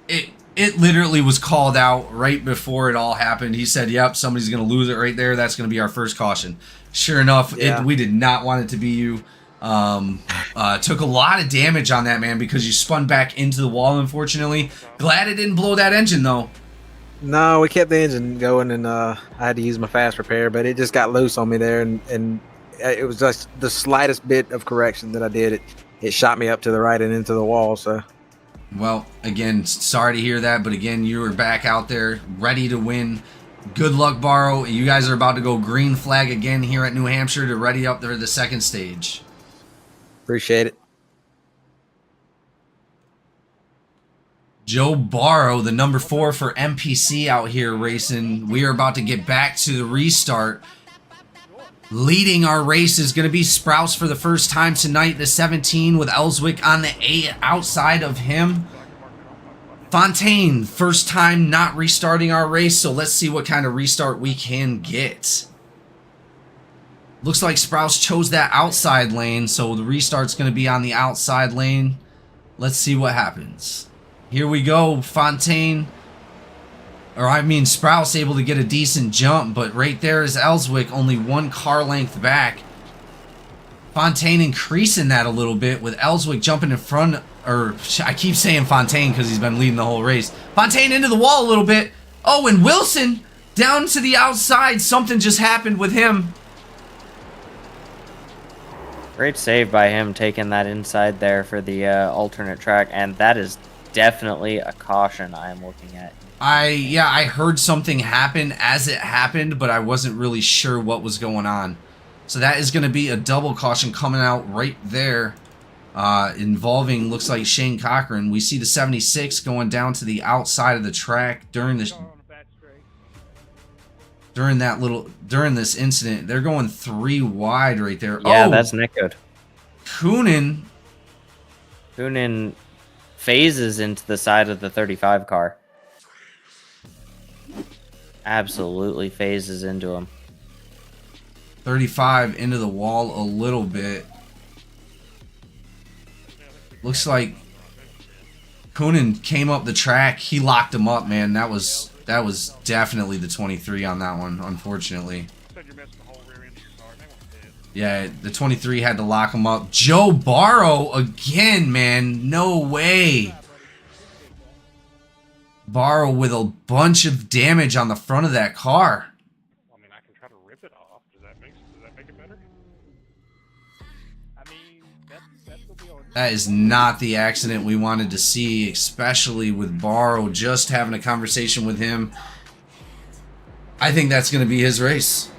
it literally was called out right before it all happened. He said, yep, somebody's going to lose it right there. That's going to be our first caution. Sure enough, we did not want it to be you. Took a lot of damage on that, man, because you spun back into the wall, unfortunately. Glad it didn't blow that engine, though. No, we kept the engine going, and I had to use my fast repair, but it just got loose on me there, and it was just the slightest bit of correction that I did. It shot me up to the right and into the wall. So, well, again, sorry to hear that, but again, you were back out there ready to win. Good luck, Barrow. You guys are about to go green flag again here at New Hampshire to ready up there the second stage. Appreciate it. Joe Barrow, the number 4 for NPC out here racing. We are about to get back to the restart. Leading our race is going to be Sprouse for the first time tonight, the 17 with Ellswick on the 8 outside of him. Fontaine, first time not restarting our race, so let's see what kind of restart we can get. Looks like Sprouse chose that outside lane, so the restart's going to be on the outside lane. Let's see what happens. Here we go. Fontaine, or I mean Sprouse, able to get a decent jump, but right there is Ellswick, only 1 car length back. Fontaine increasing that a little bit with Ellswick jumping in front, or I keep saying Fontaine because he's been leading the whole race. Fontaine into the wall a little bit. Oh, and Wilson down to the outside. Something just happened with him. Great save by him taking that inside there for the alternate track, and that is definitely a caution I am looking at. I heard something happen as it happened, but I wasn't really sure what was going on. So that is going to be a double caution coming out right there, involving, looks like, Shane Cochran. We see the 76 going down to the outside of the track during this incident. They're going 3 wide right there. Yeah, oh, that's not good. Kunin phases into the side of the 35 car. Absolutely phases into him. 35 into the wall a little bit. Looks like Kunin came up the track. He locked him up, man. That was definitely the 23 on that one, unfortunately. Yeah, the 23 had to lock him up. Joe Barrow again, man. No way. Barrow with a bunch of damage on the front of that car. I mean, I can try to rip it off. Does that make it better? I mean, that's the deal. That is not the accident we wanted to see, especially with Barrow. Just having a conversation with him. I think that's going to be his race.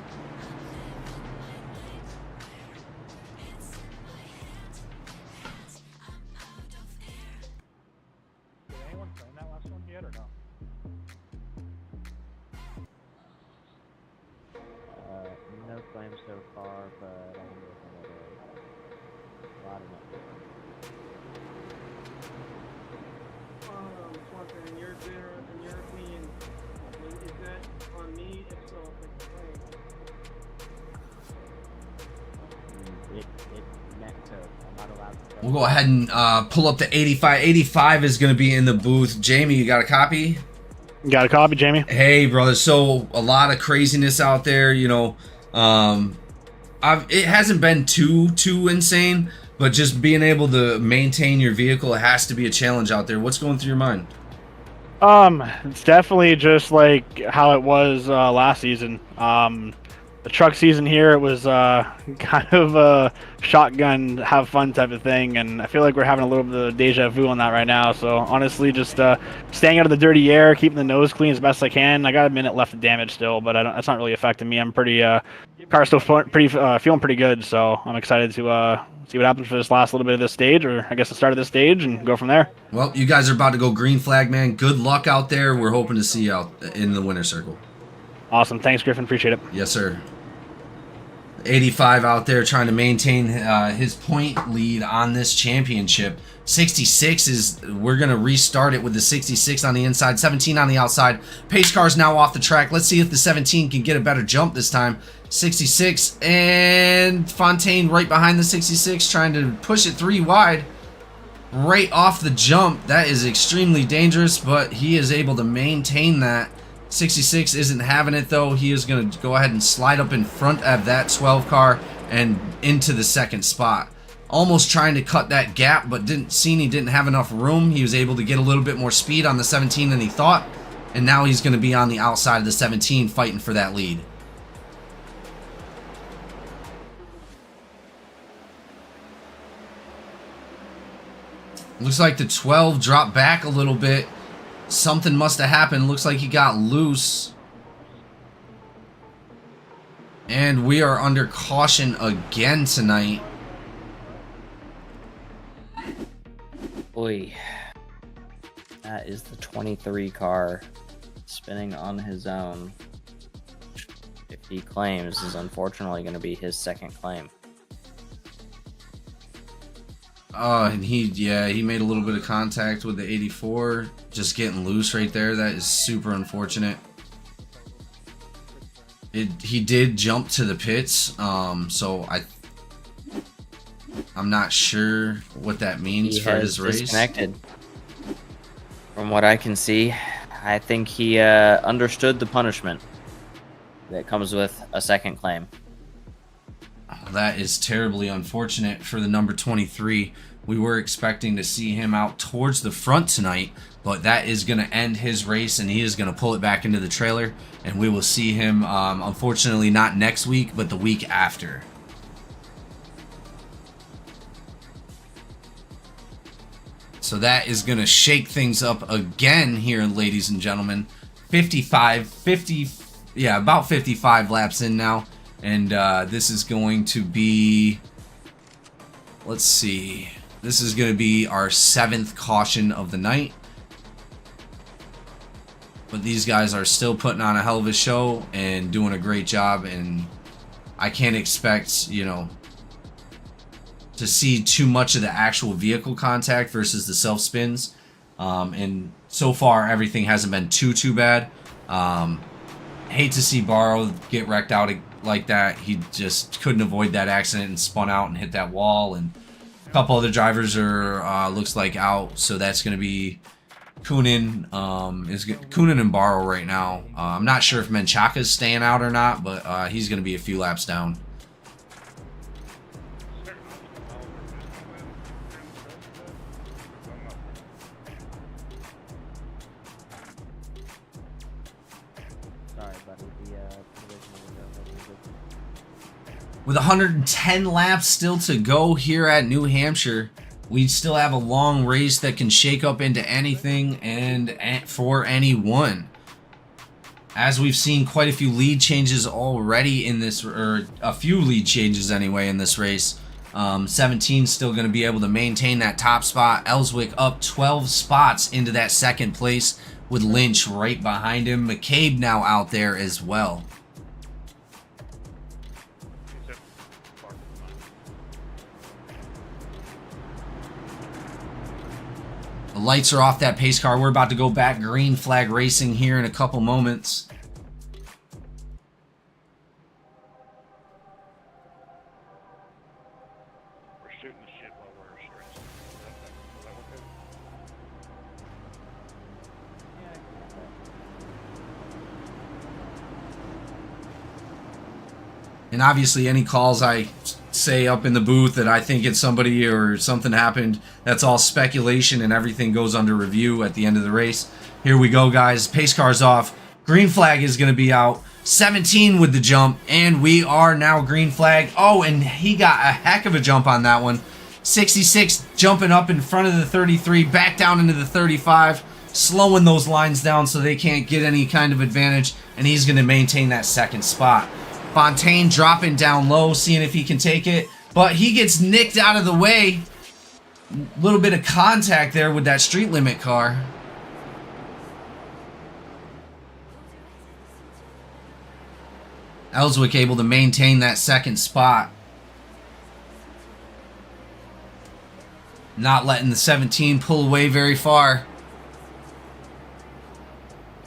Did anyone claim that last one yet or no? No claims so far, but I'm looking at a lot of numbers. In your opinion, is that on me if so affect the claim? It's net code. I'm not allowed to. We'll go ahead and pull up the 85. 85 is going to be in the booth. Jamie, you got a copy? Got a copy, Jamie? Hey, brother. So a lot of craziness out there, you know. It hasn't been too insane, but just being able to maintain your vehicle, it has to be a challenge out there. What's going through your mind? It's definitely just like how it was last season. The truck season here, it was kind of a shotgun, have fun type of thing, and I feel like we're having a little bit of deja vu on that right now. So honestly, just staying out of the dirty air, keeping the nose clean as best I can. I got a minute left of damage still, but that's not really affecting me. I'm pretty car's still feeling pretty good, so I'm excited to see what happens for this last little bit of this stage, or I guess the start of this stage, and go from there. Well, you guys are about to go green flag, man. Good luck out there. We're hoping to see you out in the winner's circle. Awesome. Thanks, Griffin. Appreciate it. Yes, sir. 85 out there trying to maintain his point lead on this championship. 66 is, we're going to restart it with the 66 on the inside, 17 on the outside. Pace car's now off the track. Let's see if the 17 can get a better jump this time. 66 and Fontaine right behind the 66 trying to push it 3 wide. Right off the jump. That is extremely dangerous, but he is able to maintain that. 66 isn't having it though. He is going to go ahead and slide up in front of that 12 car and into the second spot. Almost trying to cut that gap, but he didn't have enough room. He was able to get a little bit more speed on the 17 than he thought, and now he's going to be on the outside of the 17 fighting for that lead. Looks like the 12 dropped back a little bit. Something must have happened. Looks like he got loose. And we are under caution again tonight. Boy, that is the 23 car spinning on his own. If he claims, is unfortunately going to be his second claim. And he made a little bit of contact with the 84, just getting loose right there. That is super unfortunate. He did jump to the pits, so I'm not sure what that means He for has his race. disconnected. From what I can see, I think he understood the punishment that comes with a second claim. That is terribly unfortunate for the number 23. We were expecting to see him out towards the front tonight, but that is going to end his race, and he is going to pull it back into the trailer, and we will see him, unfortunately, not next week, but the week after. So that is going to shake things up again here, ladies and gentlemen. About 55 laps in now. And this is going to be, let's see, this is going to be our 7th caution of the night. But these guys are still putting on a hell of a show and doing a great job. And I can't expect, you know, to see too much of the actual vehicle contact versus the self spins. And so far, everything hasn't been too bad. Hate to see Barrow get wrecked out like that. He just couldn't avoid that accident and spun out and hit that wall. And a couple other drivers are looks like out, so that's going to be Coonan. Coonan and Barrow right now. I'm not sure if Menchaca's staying out or not, but he's going to be a few laps down. With 110 laps still to go here at New Hampshire, we still have a long race that can shake up into anything and for anyone. As we've seen quite a few lead changes already in this, or a few lead changes anyway in this race. 17 still going to be able to maintain that top spot. Ellswick up 12 spots into that second place with Lynch right behind him. McCabe now out there as well. The lights are off that pace car. We're about to go back green flag racing here in a couple moments. We're shooting the shit while we're stressed. Is that okay? And obviously any calls I say up in the booth that I think it's somebody or something happened, that's all speculation, and everything goes under review at the end of the race. Here we go, guys. Pace car's off. Green flag is going to be out. 17 with the jump, and we are now green flag. Oh, and he got a heck of a jump on that one. 66 jumping up in front of the 33, back down into the 35, slowing those lines down so they can't get any kind of advantage, and he's going to maintain that second spot. Fontaine dropping down low, seeing if he can take it, but he gets nicked out of the way. A little bit of contact there with that street limit car. Ellswick able to maintain that second spot. Not letting the 17 pull away very far.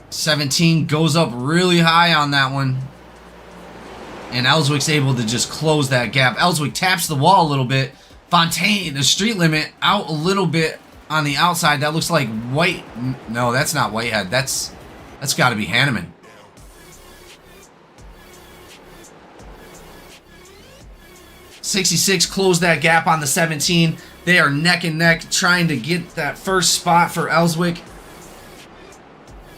17 goes up really high on that one. And Ellswick's able to just close that gap. Ellswick taps the wall a little bit. Fontaine, the street limit, out a little bit on the outside. That looks like White. No, that's not Whitehead. That's got to be Hanneman. '66 closed that gap on the 17. They are neck and neck trying to get that first spot for Ellswick.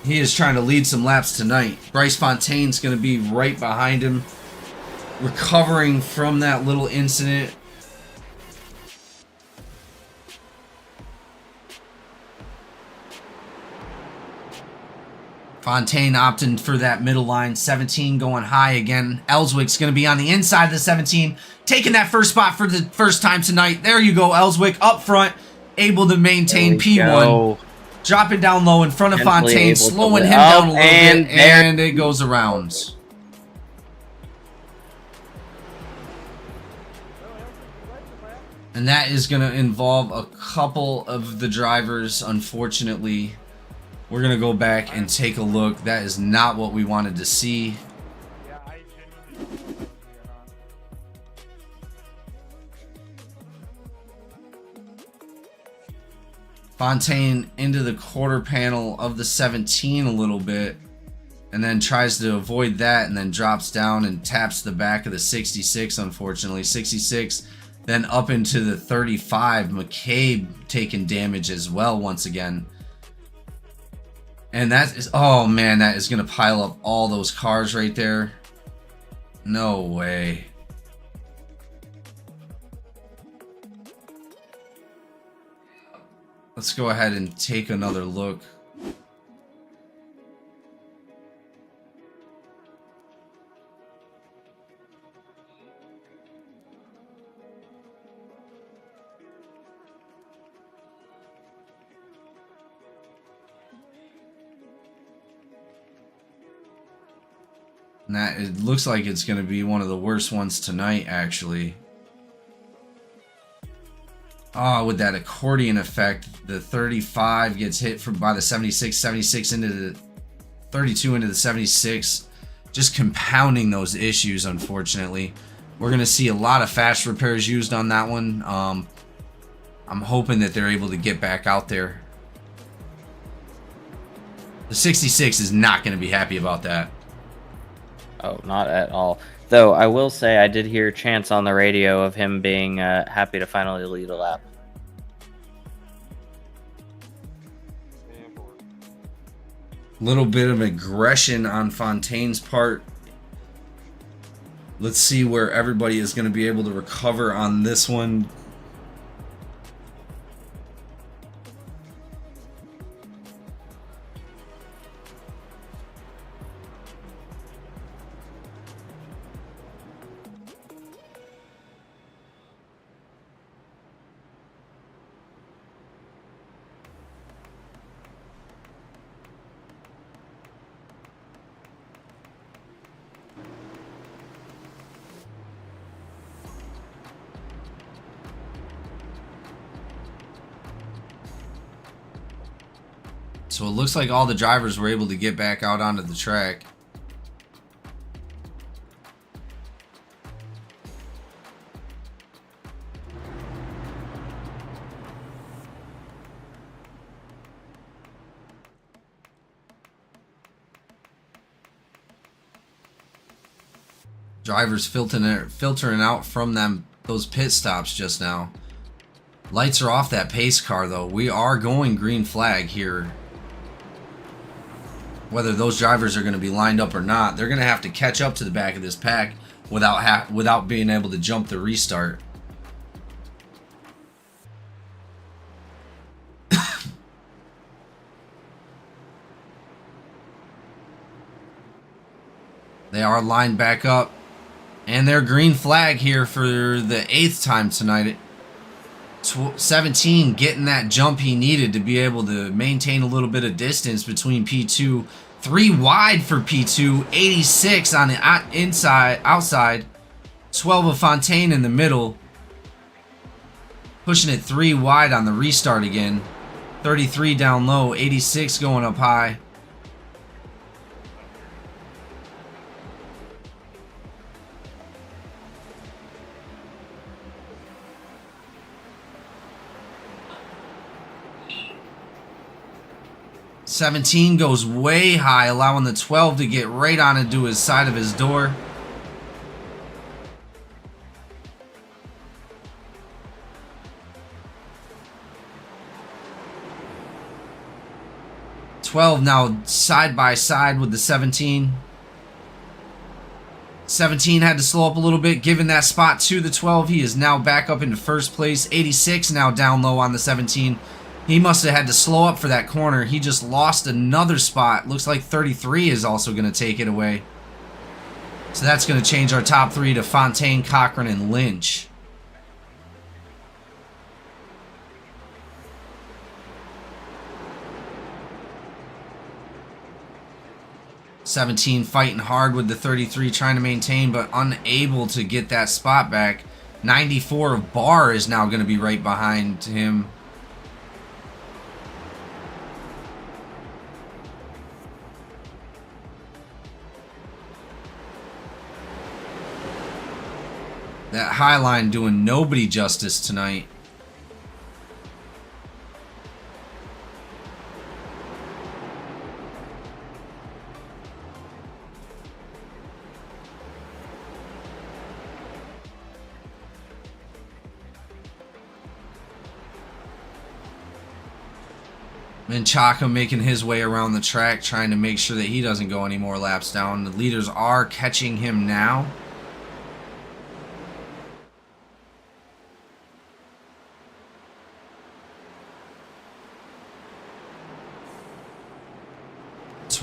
He is trying to lead some laps tonight. Bryce Fontaine's going to be right behind him, recovering from that little incident. Fontaine opting for that middle line. 17 going high again. Ellswick's going to be on the inside of the 17, taking that first spot for the first time tonight. There you go, Ellswick up front, able to maintain P1. Go. Dropping down low in front of Gently Fontaine, able to slowing him lift down up, a little and bit, there- and it goes around. And that is going to involve a couple of the drivers, unfortunately. We're going to go back and take a look. That is not what we wanted to see. Yeah, I genuinely don't know what's going on. Fontaine into the quarter panel of the 17 a little bit, and then tries to avoid that, and then drops down and taps the back of the 66, unfortunately. 66 then up into the 35. McCabe taking damage as well once again. And that is, oh man, that is going to pile up all those cars right there. No way. Let's go ahead and take another look. And that, it looks like it's going to be one of the worst ones tonight, actually. Oh, with that accordion effect, the 35 gets hit by the 76, 76 into the 32 into the 76, just compounding those issues, unfortunately. We're going to see a lot of fast repairs used on that one. I'm hoping that they're able to get back out there. The 66 is not going to be happy about that. Oh, not at all. Though I will say I did hear chants on the radio of him being happy to finally lead a lap. Little bit of aggression on Fontaine's part. Let's see where everybody is going to be able to recover on this one. So it looks like all the drivers were able to get back out onto the track. Drivers filtering out from those pit stops just now. Lights are off that pace car though. We are going green flag here. Whether those drivers are going to be lined up or not, they're going to have to catch up to the back of this pack without being able to jump the restart. They are lined back up, and they're green flag here for the 8th time tonight. 17 getting that jump he needed to be able to maintain a little bit of distance between P2. 3 wide for P2, 86 on the outside, 12 of Fontaine in the middle, pushing it 3 wide on the restart again, 33 down low, 86 going up high. '17 goes way high, allowing the 12 to get right on into his side of his door. '12 now side by side with the 17. 17 had to slow up a little bit, giving that spot to the 12. He is now back up into first place. 86 now down low on the 17. He must have had to slow up for that corner. He just lost another spot. Looks like 33 is also going to take it away. So that's going to change our top 3 to Fontaine, Cochran, and Lynch. '17 fighting hard with the 33, trying to maintain, but unable to get that spot back. 94 of Barr is now going to be right behind him. That high line doing nobody justice tonight. Menchaca making his way around the track, trying to make sure that he doesn't go any more laps down. The leaders are catching him now.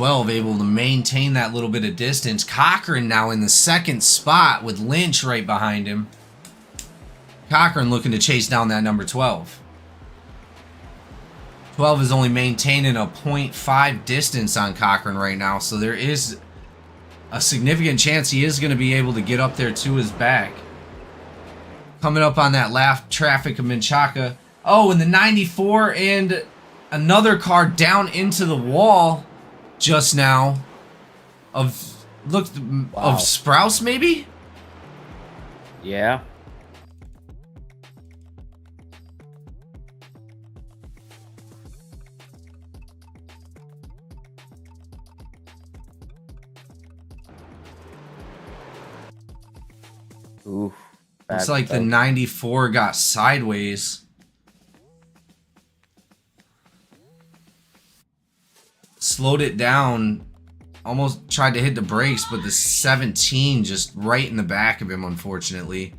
Able to maintain that little bit of distance. Cochran now in the second spot with Lynch right behind him. Cochran looking to chase down that number 12. 12 is only maintaining a 0.5 distance on Cochran right now, so there is a significant chance he is going to be able to get up there to his back. Coming up on that lap traffic of Menchaca. Oh, and the 94 and another car down into the wall just now of of Sprouse maybe? Yeah. Ooh. Looks like the 94 got sideways. Slowed it down, almost tried to hit the brakes, but the 17 just right in the back of him, unfortunately.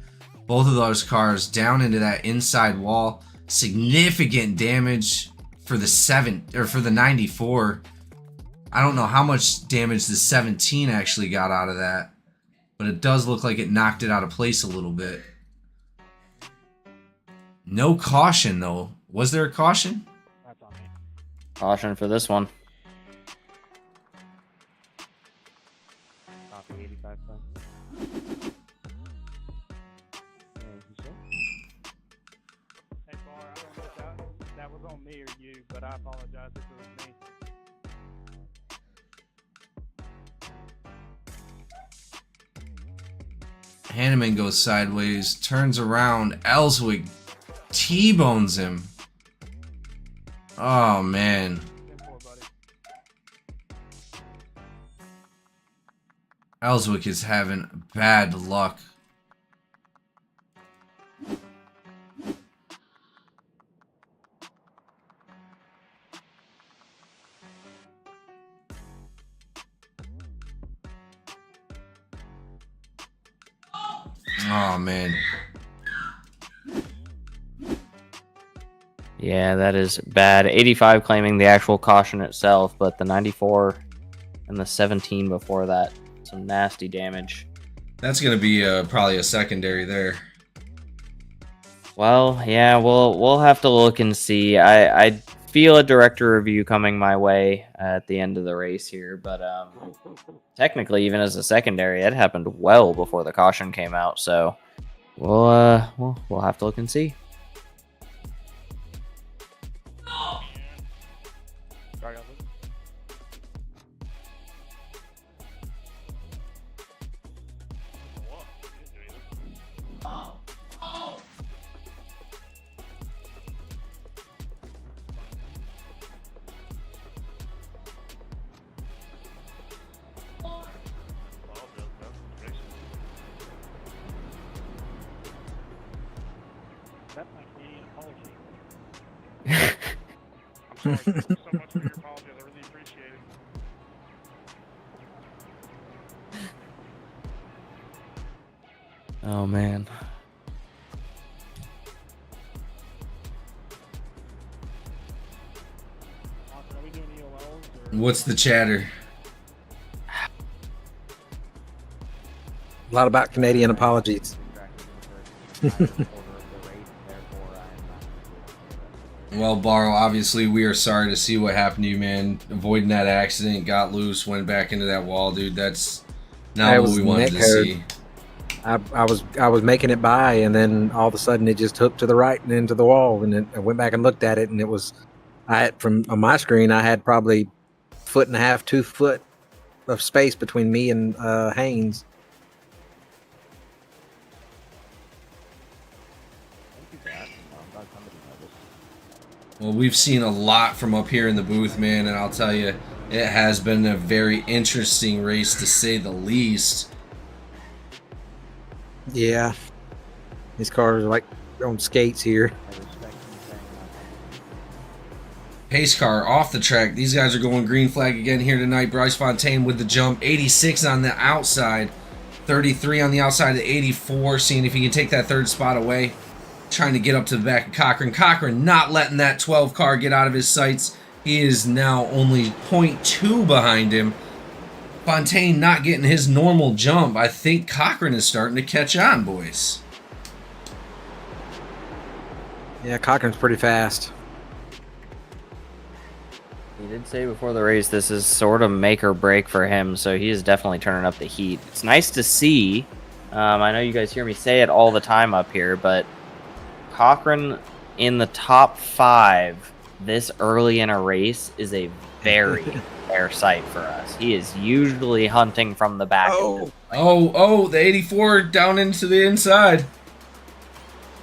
Both of those cars down into that inside wall. Significant damage for the 94. I don't know how much damage the 17 actually got out of that, but it does look like it knocked it out of place a little bit. No caution though. Was there a caution? That's on me. Caution for this one. Copy 85 cents. Hey, Bar, I don't know if that was on me or you, but I apologize if it was me. Hanneman goes sideways, turns around. Ellswick T-bones him. Oh, man. Ellswick is having bad luck. Oh, man. Yeah, that is bad. 85 claiming the actual caution itself, but the 94 and the 17 before that, some nasty damage. That's going to be probably a secondary there. Well, yeah, we'll have to look and see. I feel a director review coming my way at the end of the race here, but technically, even as a secondary, it happened well before the caution came out. So we'll have to look and see. That might be an apology. Sorry, thank you so much for your apology. I really appreciate it. Oh man. Are we doing EOLs or? What's the chatter? A lot about Canadian apologies. Well, Barrow, obviously we are sorry to see what happened to you, man. Avoiding that accident, got loose, went back into that wall, dude. That's not what we wanted to see. I was making it by, and then all of a sudden it just hooked to the right and into the wall, and then I went back and looked at it, and it was, on my screen I had probably 1.5 feet, 2 foot of space between me and Haynes. Well, we've seen a lot from up here in the booth, man, and I'll tell you, it has been a very interesting race to say the least. Yeah, these cars are like on skates here. Pace car off the track. These guys are going green flag again here tonight. Bryce Fontaine with the jump. 86 on the outside. 33 on the outside of 84. Seeing if he can take that third spot away. Trying to get up to the back of Cochran. Cochran not letting that 12 car get out of his sights. He is now only 0.2 behind him. Fontaine not getting his normal jump. I think Cochran is starting to catch on, boys. Yeah, Cochran's pretty fast. He did say before the race this is sort of make or break for him, so he is definitely turning up the heat. It's nice to see. I know you guys hear me say it all the time up here, but Cochran in the top 5 this early in a race is a very rare sight for us. He is usually hunting from the back. Oh, the 84 down into the inside.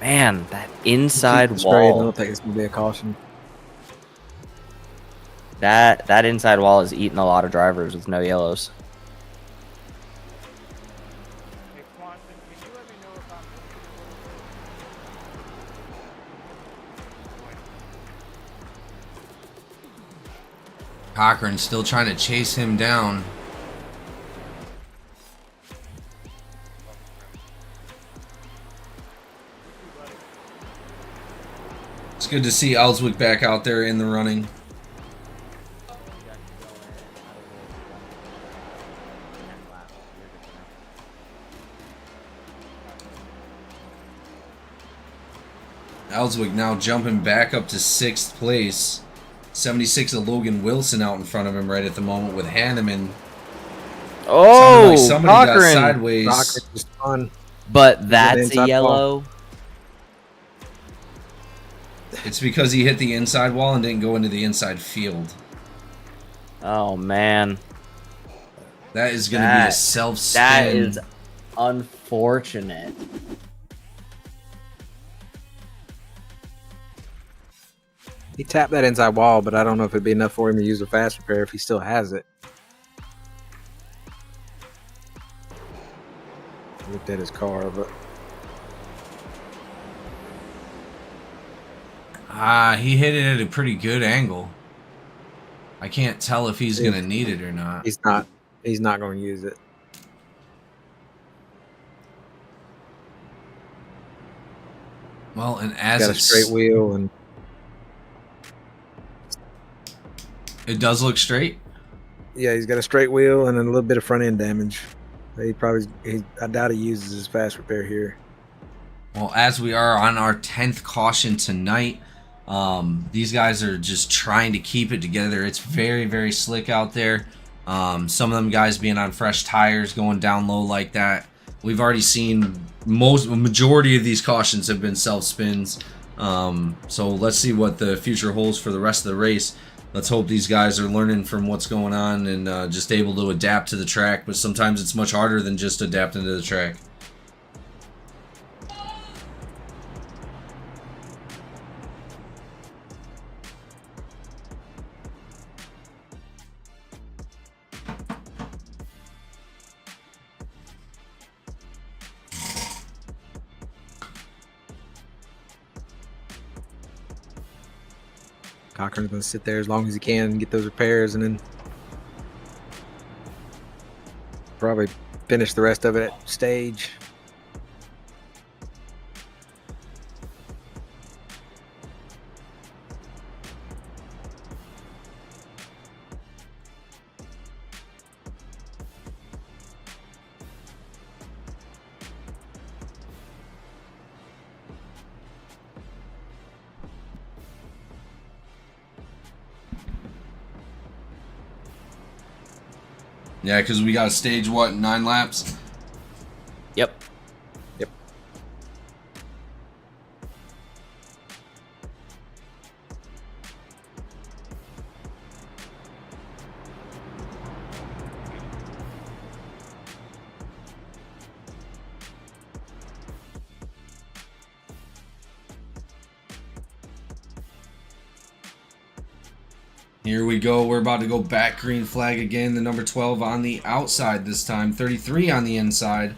Man, that inside Straight, I wall. don't think it's gonna be a caution. That inside wall is eating a lot of drivers with no yellows. Hey, Quantum, can you let me know if I'm Cochran still trying to chase him down. It's good to see Ellswick back out there in the running. Ellswick now jumping back up to 6th place. 76 of Logan Wilson out in front of him right at the moment with Hanneman. Oh, Like somebody got Cochran. sideways. Cochran just spun. But that's inside a yellow. It's because he hit the inside wall and didn't go into the inside field. Oh, man. That is going to be a self-spin. That is unfortunate. He tapped that inside wall, but I don't know if it'd be enough for him to use a fast repair if he still has it. Looked at his car, but he hit it at a pretty good angle. I can't tell if he's going to need it or not. he's not. He's not going to use it. Well, and He's as got a straight wheel, and it does look straight. yeah, he's got a straight wheel and a little bit of front end damage. I doubt he uses his fast repair here. Well, as we are on our 10th caution tonight, these guys are just trying to keep it together. It's very, very slick out there. Some of them guys being on fresh tires, going down low like that. We've already seen majority of these cautions have been self-spins. So let's see what the future holds for the rest of the race. Let's hope these guys are learning from what's going on and just able to adapt to the track. But sometimes it's much harder than just adapting to the track. Cochran's going to sit there as long as he can and get those repairs, and then probably finish the rest of it at stage. Yeah, because we got a stage, what, 9 laps? Yep. Yep. Here we go. We're about to go back green flag again. The number 12 on the outside this time. 33 on the inside.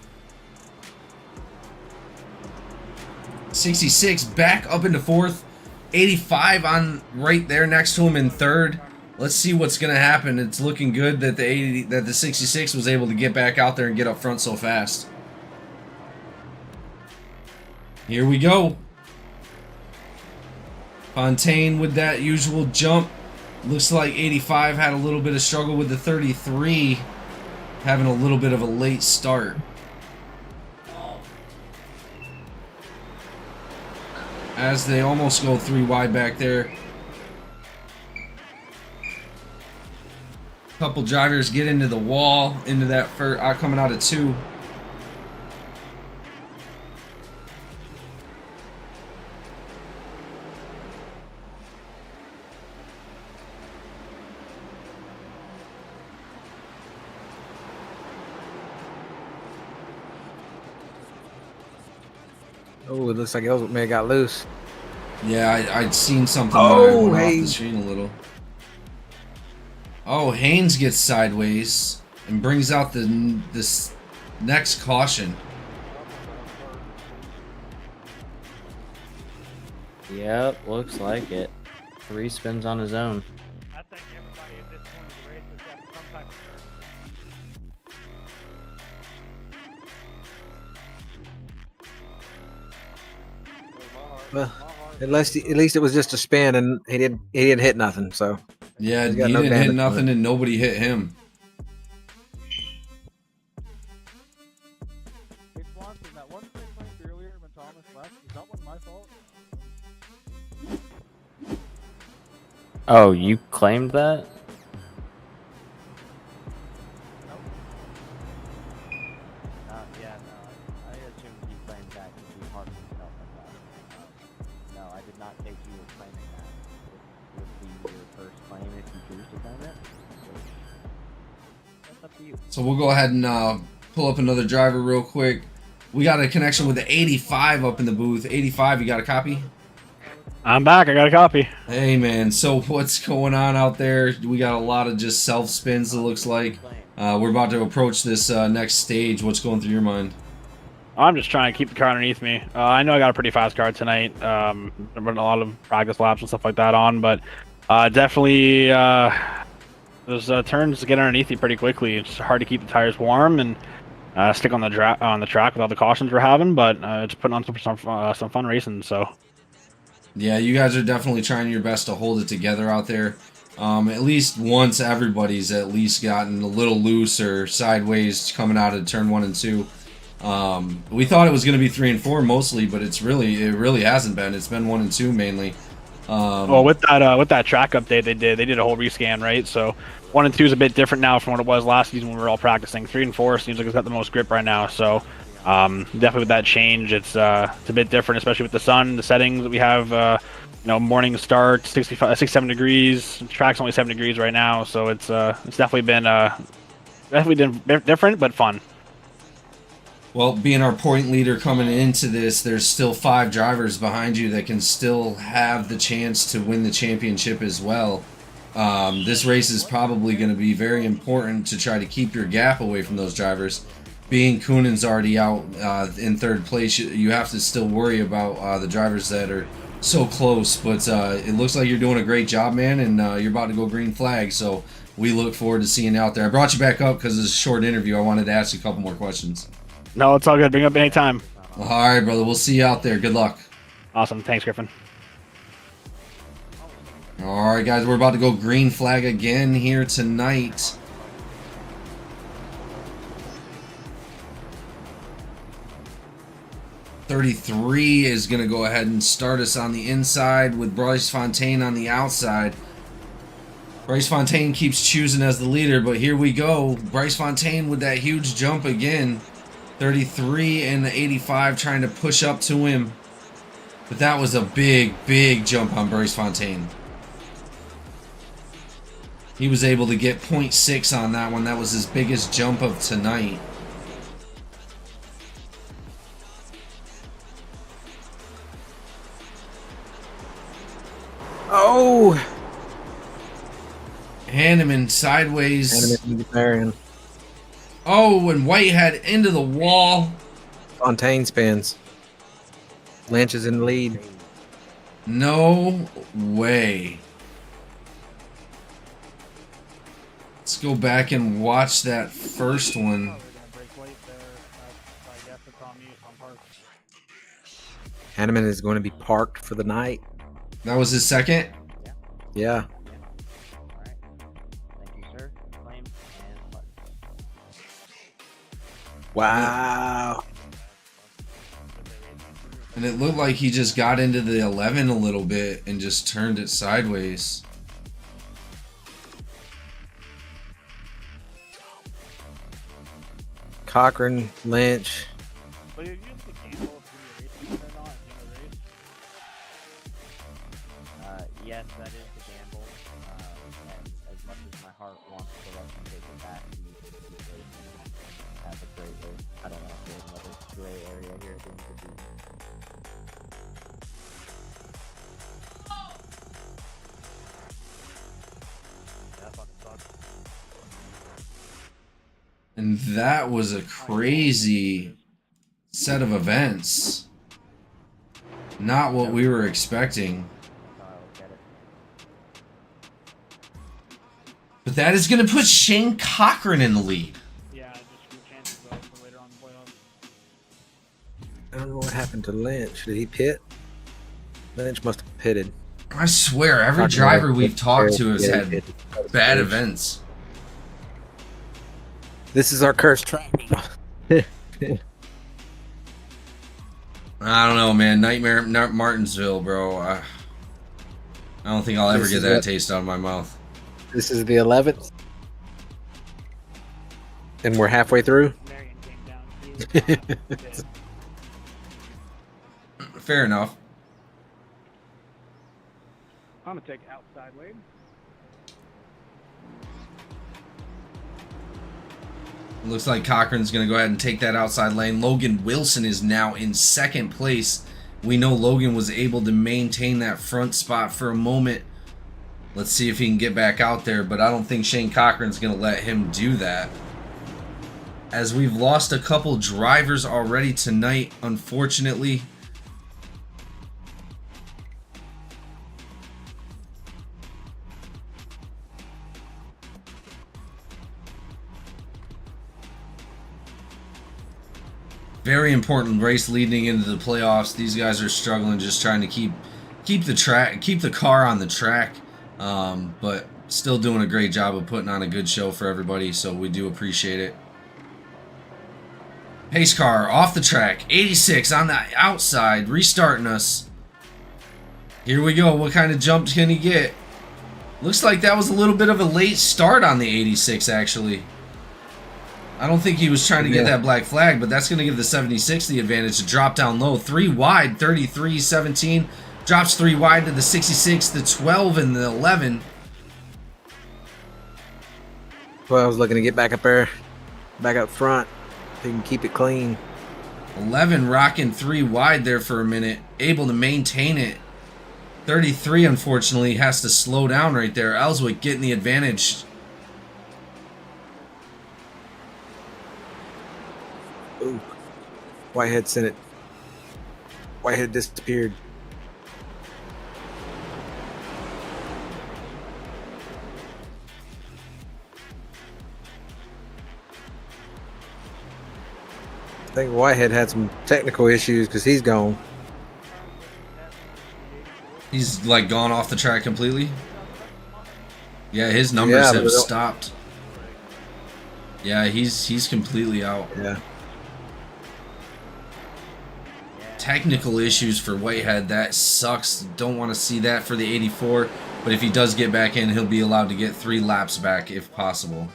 66 back up into 4th. 85 on right there next to him in third. Let's see what's gonna happen. It's looking good that the 66 was able to get back out there and get up front so fast. Here we go. Fontaine with that usual jump. Looks like 85 had a little bit of struggle with the 33, having a little bit of a late start. As they almost go 3 wide back there. Couple drivers get into the wall, into that first, coming out of 2. Oh, it looks like Ellswick may have got loose. Yeah, I'd seen something Oh, when I went off the Haynes. screen a little. Oh, Haynes gets sideways and brings out this next caution. Yep, looks like it. 3 spins on his own. I think everybody at this point of the race has got some type of Well, at least it was just a spin, and he didn't hit nothing. So Yeah, He's he got no didn't hit damage on nothing it. and nobody hit him. Hey, Swanson, that one thing claimed earlier when Thomas left, is that one my fault? Oh, you claimed that? Yeah, no, I assumed he claimed that because he harmed himself like that. No, I did not take you as claiming that. It would be your first claim if you choose to claim it. That's up to you. So we'll go ahead and pull up another driver real quick. We got a connection with the 85 up in the booth. 85, you got a copy? I'm back. I got a copy. Hey man, so what's going on out there? We got a lot of just self spins, it looks like. We're about to approach this next stage. What's going through your mind? I'm just trying to keep the car underneath me. I know I got a pretty fast car tonight. I'm running a lot of practice laps and stuff like that on, but definitely those turns get underneath you pretty quickly. It's hard to keep the tires warm and stick on the track with all the cautions we're having, but it's putting on some fun racing. So Yeah, you guys are definitely trying your best to hold it together out there. At least once everybody's at least gotten a little loose or sideways coming out of turn 1 and 2. We thought it was going to be 3 and 4 mostly, but it really hasn't been. It's been 1 and 2 mainly. well, with that track update they did a whole rescan, right? So 1 and 2 is a bit different now from what it was last season when we were all practicing. 3 and 4 seems like it's got the most grip right now. So definitely with that change, it's a bit different, especially with the sun, the settings that we have. Morning start, 67 degrees. Track's only 7 degrees right now, so it's definitely been different but fun. Well, being our point leader coming into this, there's still 5 drivers behind you that can still have the chance to win the championship as well. This race is probably going to be very important to try to keep your gap away from those drivers. Being Coonan's already out in 3rd place, you have to still worry about the drivers that are so close. But it looks like you're doing a great job, man, and you're about to go green flag. So we look forward to seeing you out there. I brought you back up because it's a short interview. I wanted to ask you a couple more questions. No, it's all good. Bring up anytime. All right, brother. We'll see you out there. Good luck. Awesome. Thanks, Griffin. All right, guys. We're about to go green flag again here tonight. .33 is going to go ahead and start us on the inside with Bryce Fontaine on the outside. Bryce Fontaine keeps choosing as the leader, but here we go. Bryce Fontaine with that huge jump again. 33 and the 85 trying to push up to him. But that was a big, big jump on Bryce Fontaine. He was able to get 0.6 on that one. That was his biggest jump of tonight. oh, Hanneman sideways. Marion. Oh, and Whitehead into the wall. Fontaine spins. Lynch is in the lead. No way. Let's go back and watch that first one. Oh, we're gonna break late there. I guess it's on me if I'm parked. Hanneman is going to be parked for the night. That was his second? Yeah. Alright. Thank you, sir. Claim and button. Wow. And it looked like he just got into the 11 a little bit and just turned it sideways. Cochran, Lynch. So you use the gamble if you're racing or not in the race? Yes, that is the gamble. And as much as my heart wants to let you take it back, you can keep racing and have a great race. I don't know if there's another gray area here at the end of the season. Yeah, that fucking sucks. And that was a crazy set of events. Not what we were expecting. I'll get it. But that is going to put Shane Cochran in the lead. Yeah, just your chances though for later on in the playoffs. I don't know what happened to Lynch. Did he pit? Lynch must have pitted. I swear, every Cochran driver had- we've talked to has yeah, had he pitted. bad events. This is our cursed track. I don't know, man. Nightmare Martinsville, bro. I don't think I'll ever This get is that what- taste out of my mouth. This is the 11th. And we're halfway through. Marion came down too. Fair enough. I'm gonna take outside lane. Looks like Cochran's going to go ahead and take that outside lane. Logan Wilson is now in second place. We know Logan was able to maintain that front spot for a moment. Let's see if he can get back out there, but I don't think Shane Cochran's going to let him do that. As we've lost a couple drivers already tonight, unfortunately. Very important race leading into the playoffs. These guys are struggling, just trying to keep the car on the track, but still doing a great job of putting on a good show for everybody. So we do appreciate it. Pace car off the track, 86 on the outside, restarting us. Here we go. What kind of jump can he get? Looks like that was a little bit of a late start on the 86, actually. I don't think he was trying to get that black flag, but that's going to give the 76 the advantage to drop down low. 3 wide, 33-17. Drops 3 wide to the 66, the 12, and the 11. Well, I was looking to get back up there, back up front. If he can keep it clean. 11 rocking 3 wide there for a minute. Able to maintain it. 33, unfortunately, has to slow down right there. Ellswick getting the advantage. Ooh. Whitehead sent it. Whitehead disappeared. I think Whitehead had some technical issues because he's gone. He's like gone off the track completely. Yeah, his numbers Yeah, have but- stopped. Yeah, he's completely out. Yeah. Technical issues for Whitehead. That sucks. Don't want to see that for the 84. But if he does get back in, he'll be allowed to get 3 laps back if possible.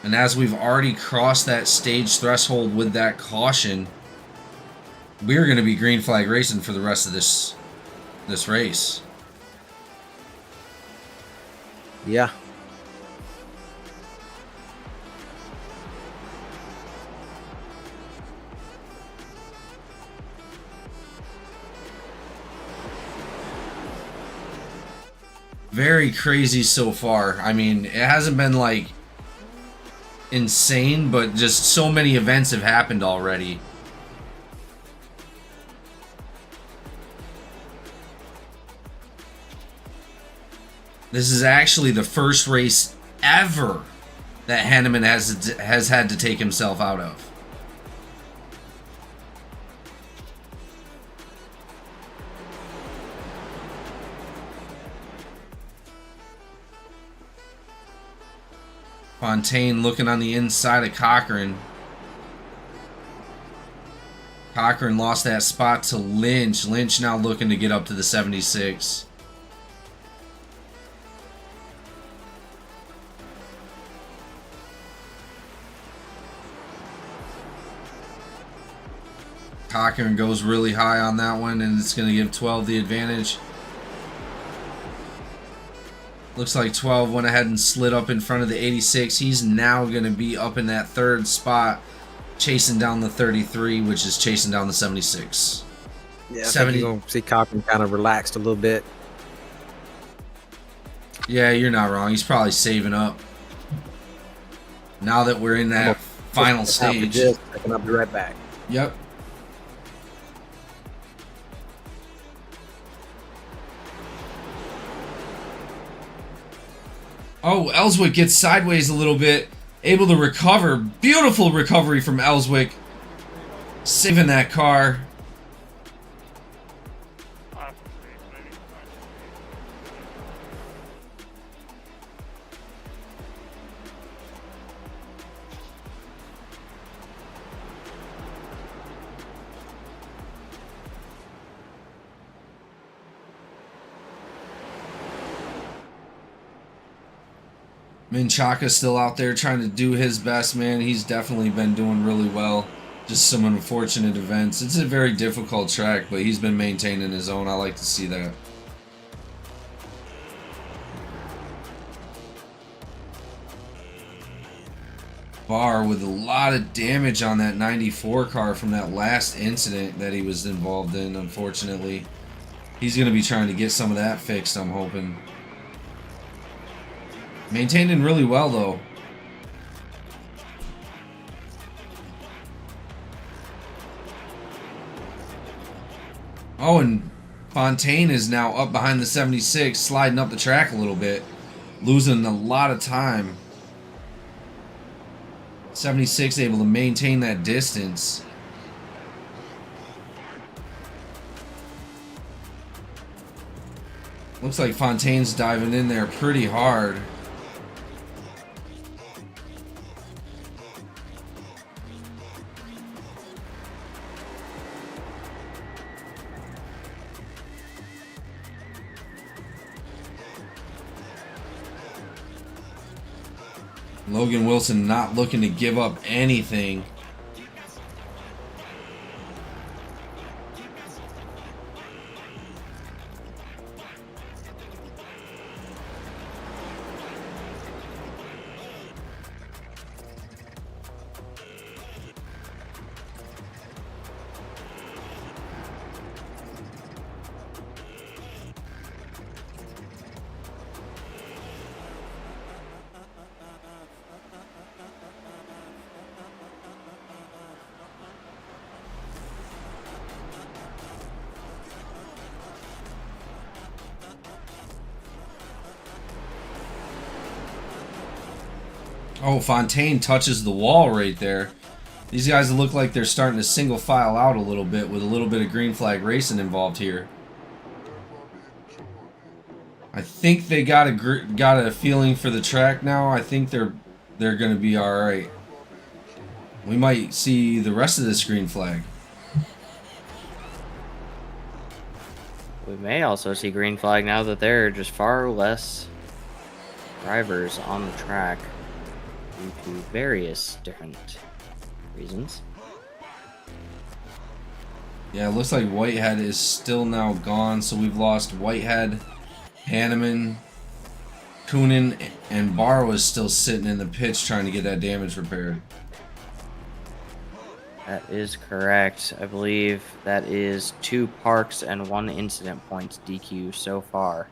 And as we've already crossed that stage threshold with that caution, we're going to be green flag racing for the rest of this race. Yeah. Very crazy so far. I mean, it hasn't been like insane, but just so many events have happened already. This is actually the first race ever that Hanneman has had to take himself out of. Fontaine looking on the inside of Cochran. Cochran lost that spot to Lynch. Lynch now looking to get up to the 76. Cochran goes really high on that one, and it's going to give 12 the advantage. Looks like 12 went ahead and slid up in front of the 86. He's now going to be up in that third spot, chasing down the 33, which is chasing down the 76. Yeah, I think you're going to see Cochran kind of relaxed a little bit. Yeah, you're not wrong. He's probably saving up. Now that we're in that final stage. I'll be right back. Yep. Oh, Ellswick gets sideways a little bit, able to recover. Beautiful recovery from Ellswick, saving that car. Minchaka's still out there trying to do his best, man. He's definitely been doing really well. Just some unfortunate events. It's a very difficult track, but he's been maintaining his own. I like to see that. Barr with a lot of damage on that 94 car from that last incident that he was involved in, unfortunately. He's going to be trying to get some of that fixed, I'm hoping. Maintaining really well, though. Oh, and Fontaine is now up behind the 76, sliding up the track a little bit. Losing a lot of time. 76 able to maintain that distance. Looks like Fontaine's diving in there pretty hard. Logan Wilson not looking to give up anything. Oh, Fontaine touches the wall right there. These guys look like they're starting to single file out a little bit with a little bit of green flag racing involved here. I think they got a feeling for the track now. I think they're going to be all right. We might see the rest of this green flag. We may also see green flag now that there are just far less drivers on the track due to various different reasons. Yeah, it looks like Whitehead is still now gone, so we've lost Whitehead, Hanneman, Coonan, and Barr was still sitting in the pits trying to get that damage repaired. That is correct. I believe that is 2 parks and 1 incident points DQ so far.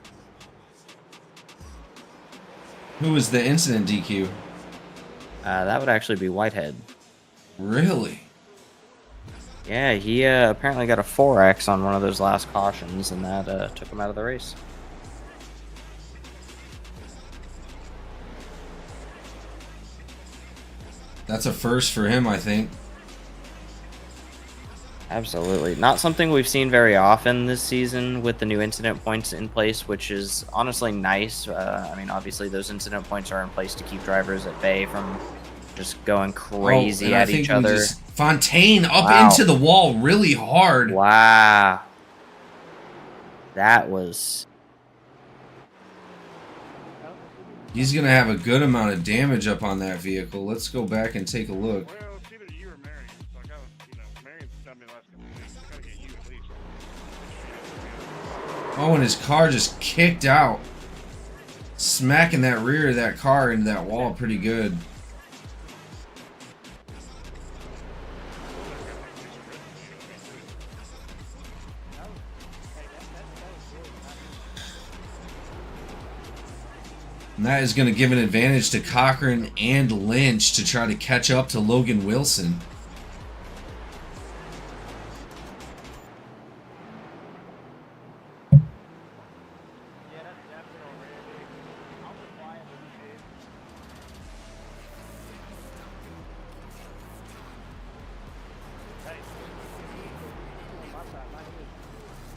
Who was the incident DQ? That would actually be Whitehead. Really? Yeah, he apparently got a 4X on one of those last cautions, and that took him out of the race. That's a first for him, I think. Absolutely. Not something we've seen very often this season with the new incident points in place, which is honestly nice. I mean, obviously those incident points are in place to keep drivers at bay from just going crazy at each other. Fontaine up into the wall really hard. Wow. That was... He's going to have a good amount of damage up on that vehicle. Let's go back and take a look. Well, it's either you or Marion. So I gotta, you know, Marion's done me the last couple of years. I gotta get you at least. Oh, and his car just kicked out. Smacking that rear of that car into that wall pretty good. And that is going to give an advantage to Cochran and Lynch to try to catch up to Logan Wilson.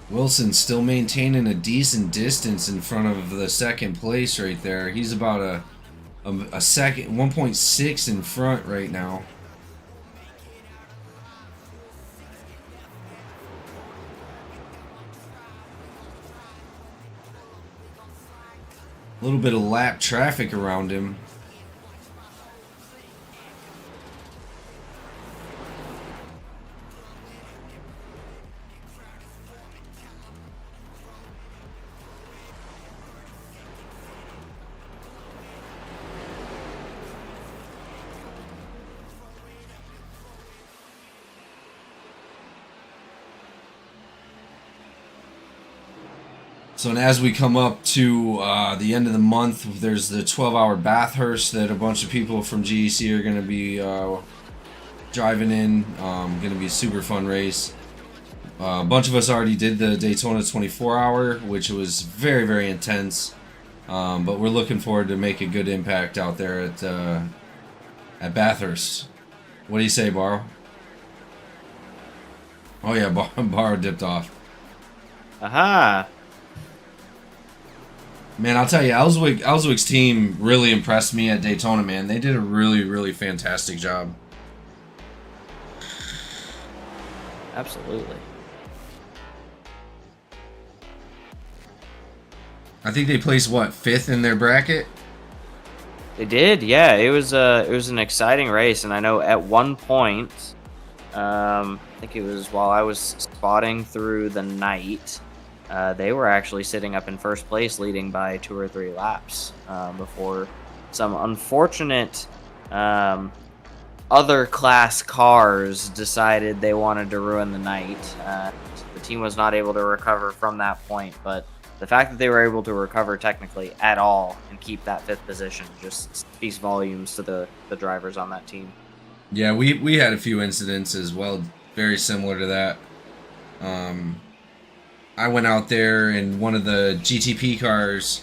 Wilson still maintaining a decent distance in front of the second place right there. He's about a second, 1.6 in front right now. A little bit of lap traffic around him. So and as we come up to the end of the month, there's the 12-hour Bathurst that a bunch of people from GEC are going to be driving in. Going to be a super fun race. A bunch of us already did the Daytona 24-hour, which was very, very intense. But we're looking forward to make a good impact out there at Bathurst. What do you say, Barrow? Oh yeah, Barrow dipped off. Aha! Man, I'll tell you, Ellswick's team really impressed me at Daytona, man. They did a really, really fantastic job. Absolutely. I think they placed, what, 5th in their bracket? They did, yeah. It was an exciting race, and I know at one point, I think it was while I was spotting through the night, they were actually sitting up in first place, leading by 2 or 3 laps before some unfortunate other class cars decided they wanted to ruin the night. The team was not able to recover from that point, but the fact that they were able to recover technically at all and keep that 5th position just speaks volumes to the drivers on that team. Yeah, we had a few incidents as well, very similar to that. I went out there and one of the GTP cars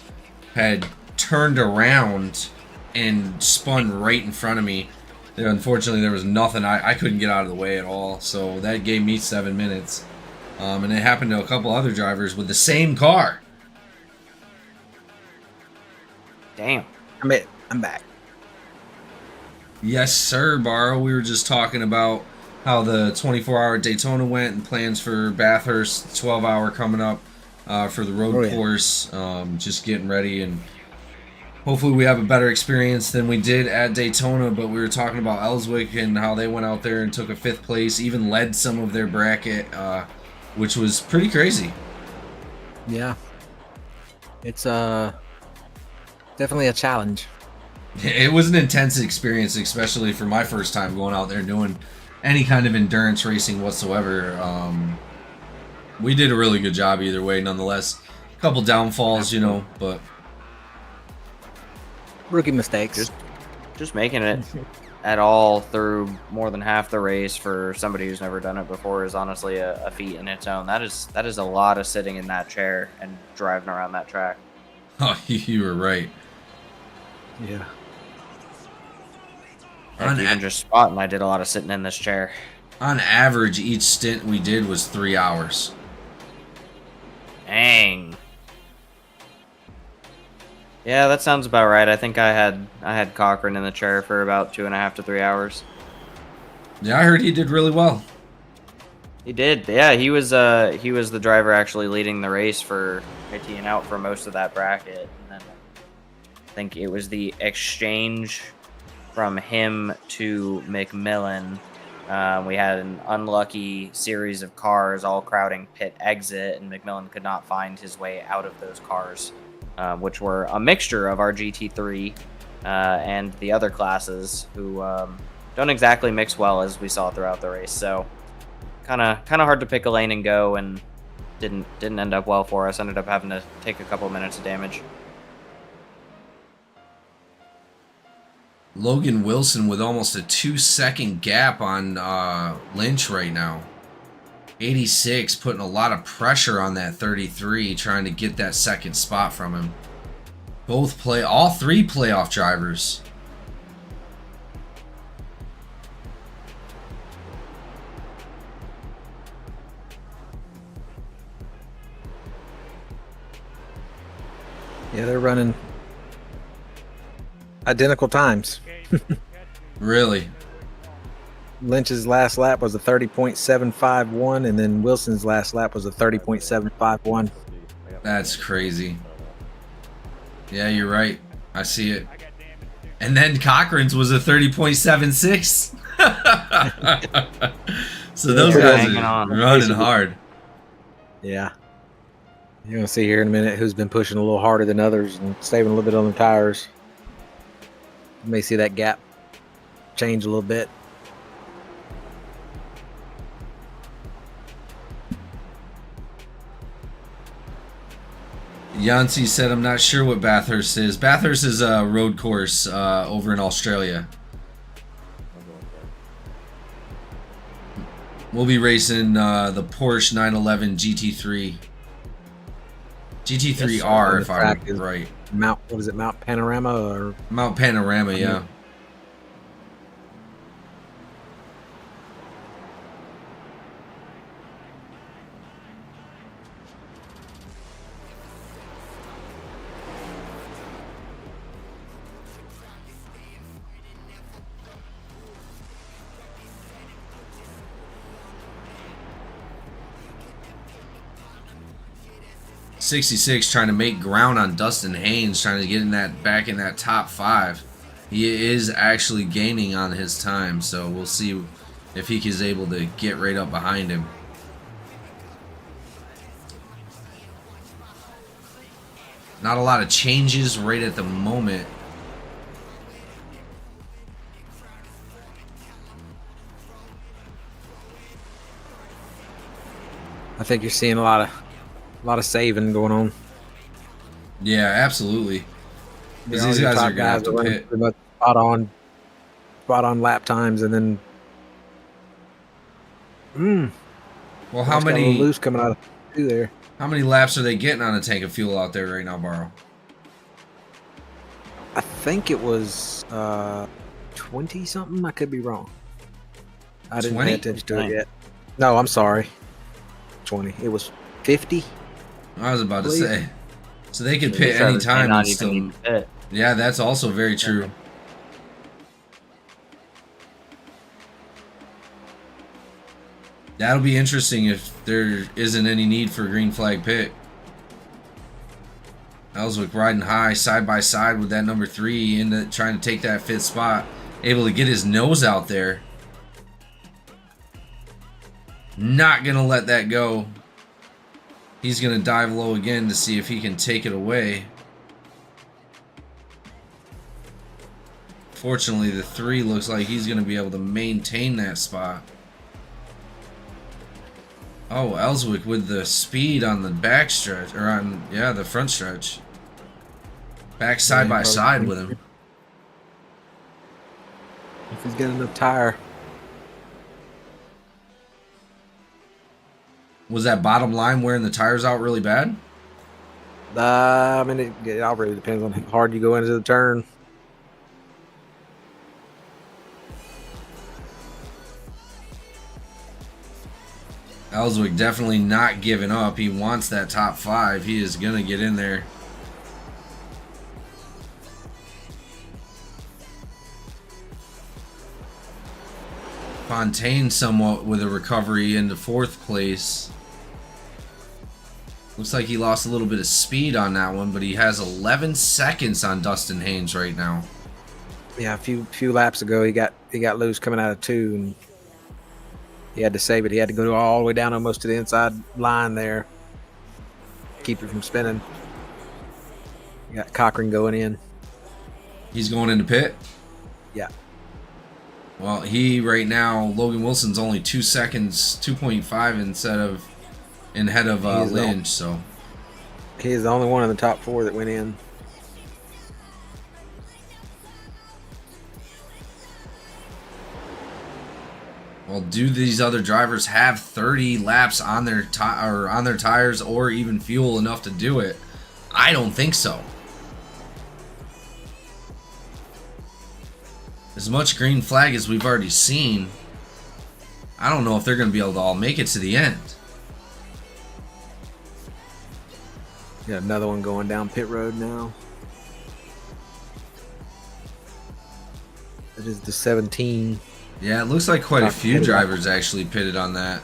had turned around and spun right in front of me. Unfortunately, there was nothing. I couldn't get out of the way at all, so that gave me 7 minutes. And it happened to a couple other drivers with the same car. Damn. I'm back. Yes, sir, Barrow. We were just talking about how the 24-hour Daytona went and plans for Bathurst, 12-hour coming up for the road course. Just getting ready, and hopefully we have a better experience than we did at Daytona. But we were talking about Ellswick and how they went out there and took a 5th place, even led some of their bracket, which was pretty crazy. Yeah. It's definitely a challenge. It was an intense experience, especially for my first time going out there doing any kind of endurance racing whatsoever. We did a really good job either way, nonetheless. A couple downfalls, you know, but Rookie mistakes. Just making it at all through more than half the race for somebody who's never done it before is honestly a feat in its own. That is a lot of sitting in that chair and driving around that track. Oh, you were right. Yeah. Heck, even just spotting, I did a lot of sitting in this chair. On average, each stint we did was 3 hours. Dang. Yeah, that sounds about right. I think I had Cochran in the chair for about 2.5 to 3 hours. Yeah, I heard he did really well. He did. Yeah, he was the driver actually leading the race for ITing out for most of that bracket. And then I think it was the exchange from him to McMillan. We had an unlucky series of cars all crowding pit exit, and McMillan could not find his way out of those cars, which were a mixture of our GT3 and the other classes who don't exactly mix well, as we saw throughout the race. So kind of hard to pick a lane and go, and didn't end up well for us. Ended up having to take a couple minutes of damage. Logan Wilson with almost a 2-second gap on Lynch right now. 86 putting a lot of pressure on that 33, trying to get that second spot from him. All three playoff drivers. Yeah, they're running identical times. Really? Lynch's last lap was a 30.751, and then Wilson's last lap was a 30.751. That's crazy. Yeah, you're right. I see it. And then Cochran's was a 30.76. So those guys are running hard. Yeah. You're going to see here in a minute who's been pushing a little harder than others and saving a little bit on their tires. You may see that gap change a little bit. Yancey said, I'm not sure what Bathurst is. Bathurst is a road course over in Australia. We'll be racing the Porsche 911 GT3. GT3R, if I'm right. What is it, Mount Panorama? Or Mount Panorama, yeah. .66 trying to make ground on Dustin Haynes, trying to get in back in that top 5. He is actually gaining on his time, so we'll see if he is able to get right up behind him. Not a lot of changes right at the moment. I think you're seeing a lot of saving going on. Yeah, absolutely. Because these guys are gonna have to pit. Spot on lap times, and then well, how many loose coming out of there? How many laps are they getting on a tank of fuel out there right now, Barrow? I think it was 20 something. I could be wrong. I didn't pay attention to it yet. No, I'm sorry. 20. It was 50. I was about to say. So they could pit any time and still. Yeah, that's also very true. That'll be interesting if there isn't any need for green flag pit. Ellswick riding high, side by side with that number 3, trying to take that 5th spot. Able to get his nose out there. Not going to let that go. He's going to dive low again to see if he can take it away. Fortunately, the 3 looks like he's going to be able to maintain that spot. Oh, Ellswick with the speed on the back stretch, or on, yeah, the front stretch. Back side by side with him. If he's got enough tire. Was that bottom line wearing the tires out really bad? I mean, it all really depends on how hard you go into the turn. Ellswick definitely not giving up. He wants that top 5. He is going to get in there. Fontaine somewhat with a recovery into 4th place. Looks like he lost a little bit of speed on that one, but he has 11 seconds on Dustin Haynes right now. Yeah, a few laps ago he got loose coming out of 2, and he had to save it. He had to go all the way down almost to the inside line there, keep it from spinning. You got Cochran going in. He's going into pit? Yeah. Well, he right now, Logan Wilson's only 2 seconds, 2.5 instead of ahead of Lynch, so. He's the only one in the top 4 that went in. Well, do these other drivers have 30 laps on their tires or even fuel enough to do it? I don't think so. As much green flag as we've already seen, I don't know if they're going to be able to all make it to the end. Got another one going down pit road now. That is the 17. Yeah, it looks like quite a few drivers actually pitted on that.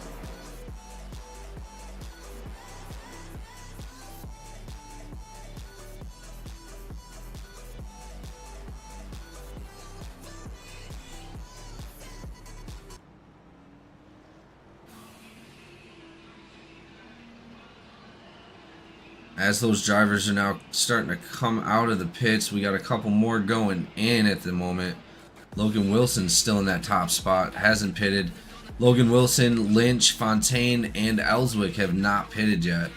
As those drivers are now starting to come out of the pits, we got a couple more going in at the moment. Logan Wilson's still in that top spot, hasn't pitted. Logan Wilson, Lynch, Fontaine, and Ellswick have not pitted yet.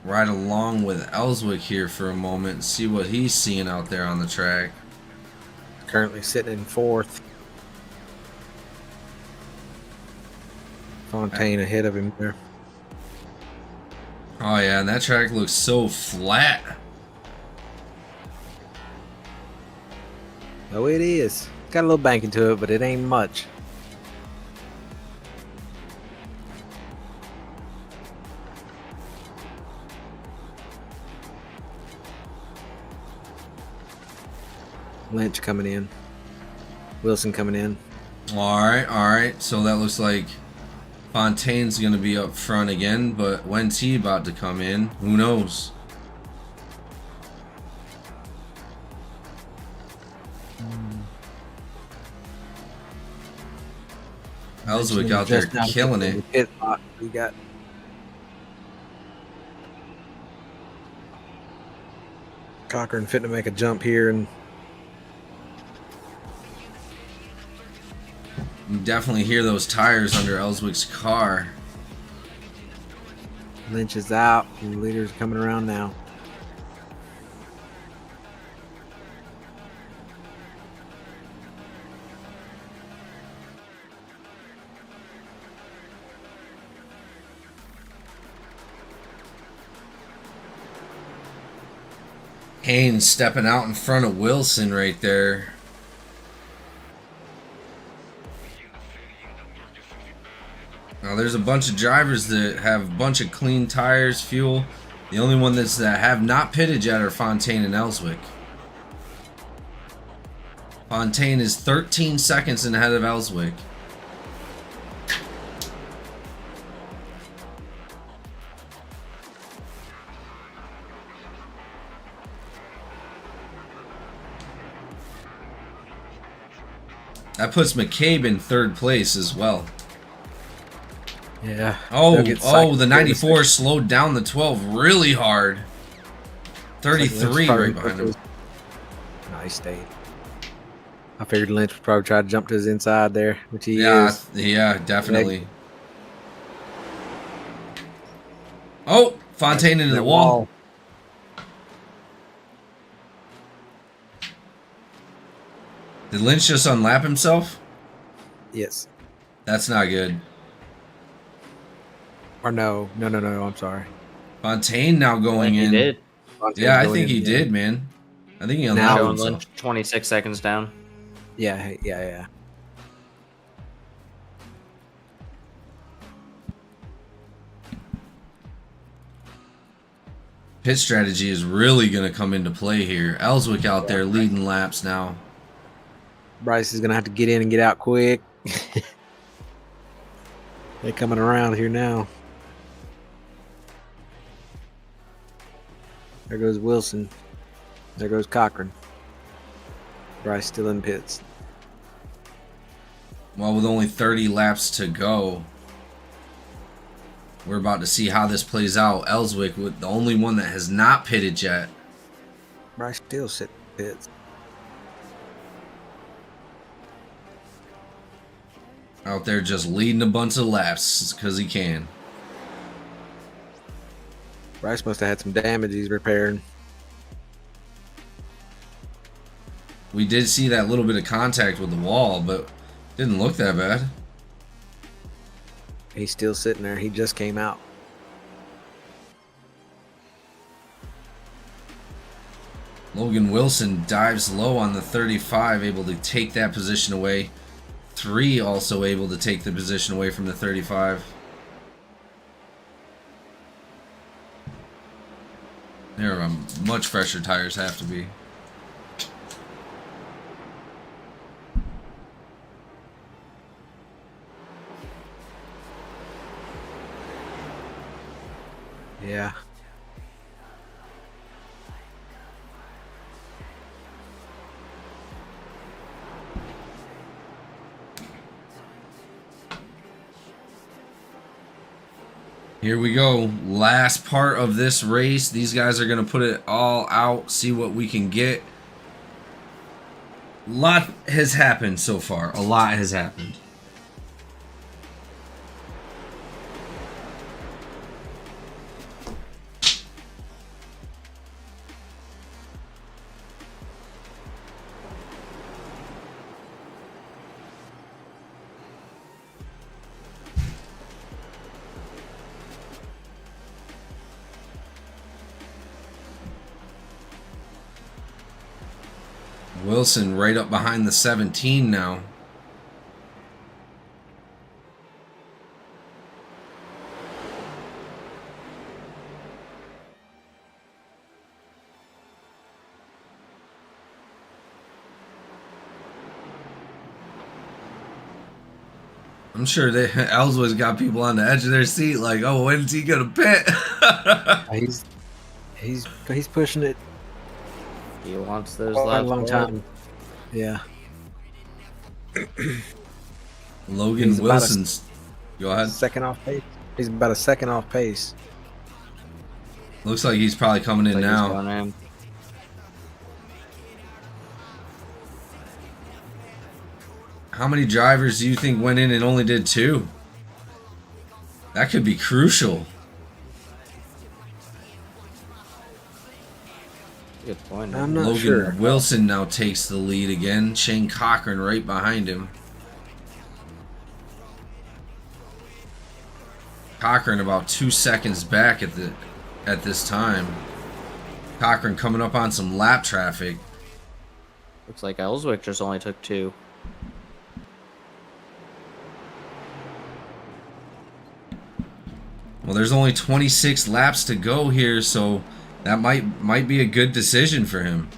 Ride along with Ellswick here for a moment and see what he's seeing out there on the track. Currently sitting in 4th. Fontaine ahead of him there. Oh yeah, and that track looks so flat. Oh, it is. Got a little banking to it, but it ain't much. Lynch coming in. Wilson coming in. All right. So that looks like Fontaine's going to be up front again, but when's he about to come in? Who knows? Ellswick out there killing it. We got Cochran fitting to make a jump here, and you can definitely hear those tires under Ellswick's car. Lynch is out. And the leader's coming around now. Haynes stepping out in front of Wilson right there. Now there's a bunch of drivers that have a bunch of clean tires, fuel. The only one that have not pitted yet are Fontaine and Ellswick. Fontaine is 13 seconds ahead of Ellswick. That puts McCabe in 3rd place as well. Yeah. The 94 slowed down the 12 really hard. 33 right behind him. Nice stay. I figured Lynch would probably try to jump to his inside there, which he is. Yeah, definitely. Oh, Fontaine into the wall. Did Lynch just unlap himself? Yes. That's not good. Or no, I'm sorry. Fontaine now going in. He did. Yeah, I think he did, man. I think he unlocked himself. 26 seconds down. Yeah. Pit strategy is really going to come into play here. Ellswick out there leading laps now. Bryce is gonna have to get in and get out quick. They're coming around here now. There goes Wilson. There goes Cochran. Bryce still in pits. Well, with only 30 laps to go, we're about to see how this plays out. Ellswick, with the only one that has not pitted yet. Bryce still sitting in pits. Out there just leading a bunch of laps because he can. Bryce must have had some damage he's repairing. We did see that little bit of contact with the wall, but didn't look that bad. He's still sitting there. He just came out. Logan Wilson dives low on the 35, able to take that position away. 3 also able to take the position away from the 35. There are much fresher tires have to be. Yeah. Here we go. Last part of this race. These guys are going to put it all out, see what we can get. A lot has happened so far. A lot has happened. Wilson right up behind the 17 now. I'm sure Ellsworth's got people on the edge of their seat like, oh, when's he gonna pit? he's pushing it. He wants those a laps. long time. Yeah. Logan Wilson's. Go ahead. Second off pace. He's about a second off pace. Looks like he's probably coming in now. How many drivers do you think went in and only did 2? That could be crucial. Good point. I'm not Logan sure. Wilson now takes the lead again. Shane Cochran right behind him. Cochran about 2 seconds back at this time. Cochran coming up on some lap traffic. Looks like Ellswick just only took 2. Well, there's only 26 laps to go here, so that might be a good decision for him.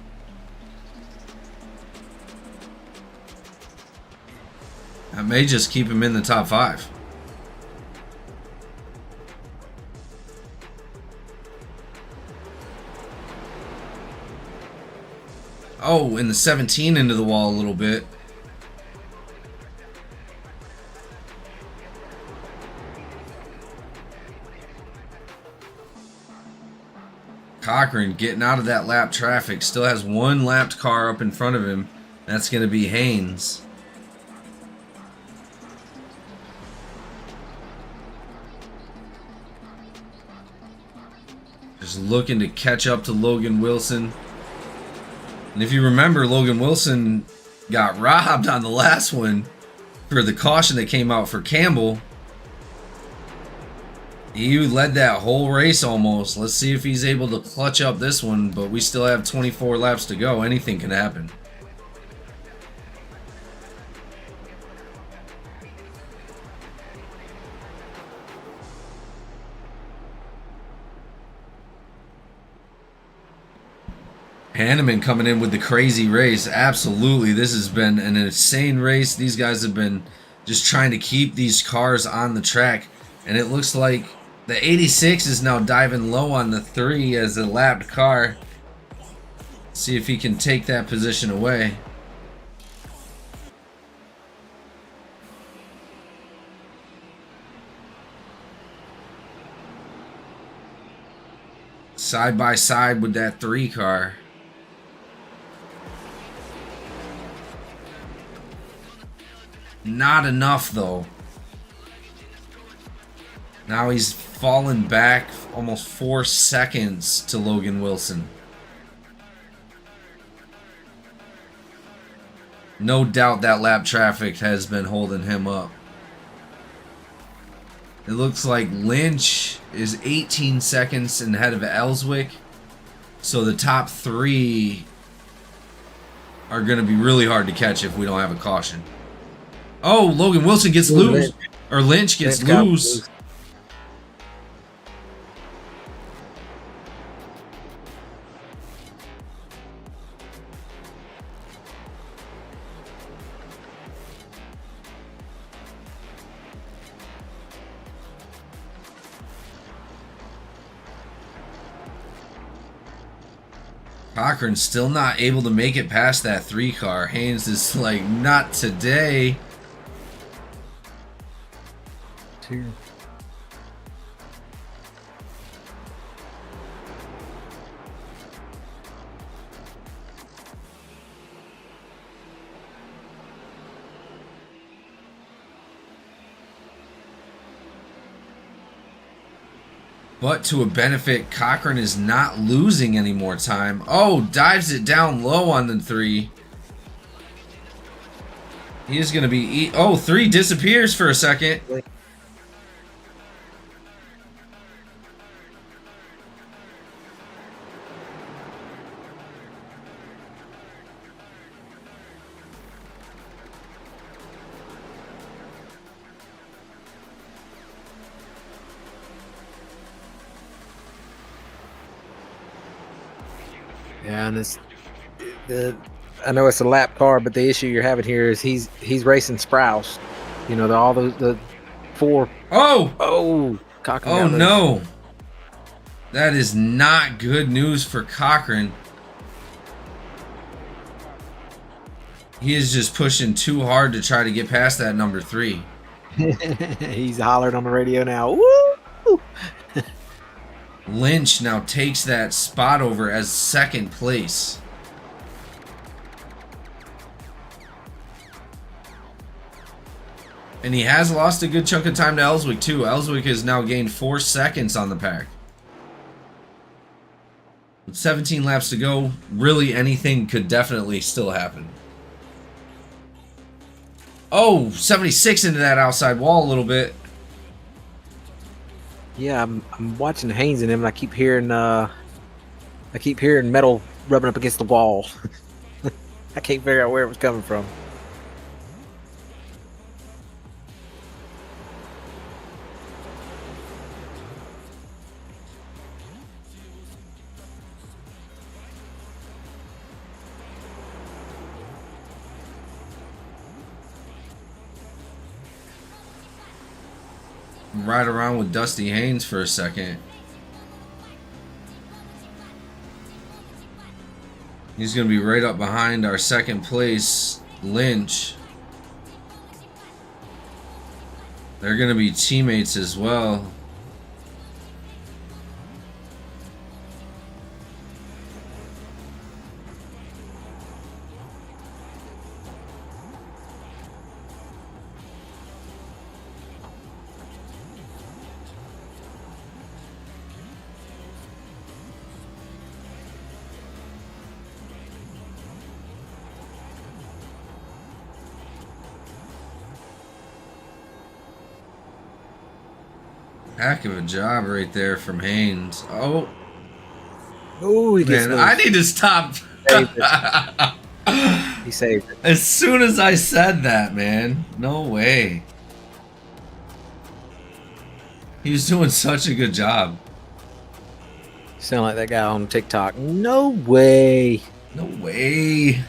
That may just keep him in the top 5. Oh, and the 17 into the wall a little bit. Cochran getting out of that lap traffic. Still has one lapped car up in front of him. That's going to be Haynes. Just looking to catch up to Logan Wilson. And if you remember, Logan Wilson got robbed on the last one for the caution that came out for Campbell. He led that whole race almost. Let's see if he's able to clutch up this one, but we still have 24 laps to go. Anything can happen. Hanneman coming in with the crazy race. Absolutely. This has been an insane race. These guys have been just trying to keep these cars on the track. And it looks like the 86 is now diving low on the 3 as a lapped car. See if he can take that position away. Side by side with that 3 car. Not enough though. Now he's fallen back almost 4 seconds to Logan Wilson. No doubt that lap traffic has been holding him up. It looks like Lynch is 18 seconds ahead of Ellswick. So the top 3 are going to be really hard to catch if we don't have a caution. Oh, Logan Wilson gets loose. Or Lynch gets loose. Cochran's still not able to make it past that 3 car. Haynes is like, not today. 2. But to a benefit, Cochran is not losing any more time. Oh, dives it down low on the 3. He is going to be... Oh, 3 disappears for a second. Yeah, and I know it's a lap car, but the issue you're having here is he's racing Sprouse. You know, all the 4. Oh, Cochran. Oh no, that is not good news for Cochran. He is just pushing too hard to try to get past that number 3. He's hollering on the radio now. Woo! Lynch now takes that spot over as 2nd place. And he has lost a good chunk of time to Ellswick too. Ellswick has now gained 4 seconds on the pack. With 17 laps to go, really anything could definitely still happen. Oh, 76 into that outside wall a little bit. Yeah, I'm watching Haynes and him, and I keep hearing metal rubbing up against the wall. I can't figure out where it was coming from. Ride around with Dusty Haynes for a second. He's going to be right up behind our 2nd place, Lynch. They're going to be teammates as well. Heck of a job right there from Haynes. Oh, Oh, he gets man, loose. I need to stop. Saved it. He saved it. As soon as I said that, man. No way. He was doing such a good job. Sound like that guy on TikTok. No way. No way.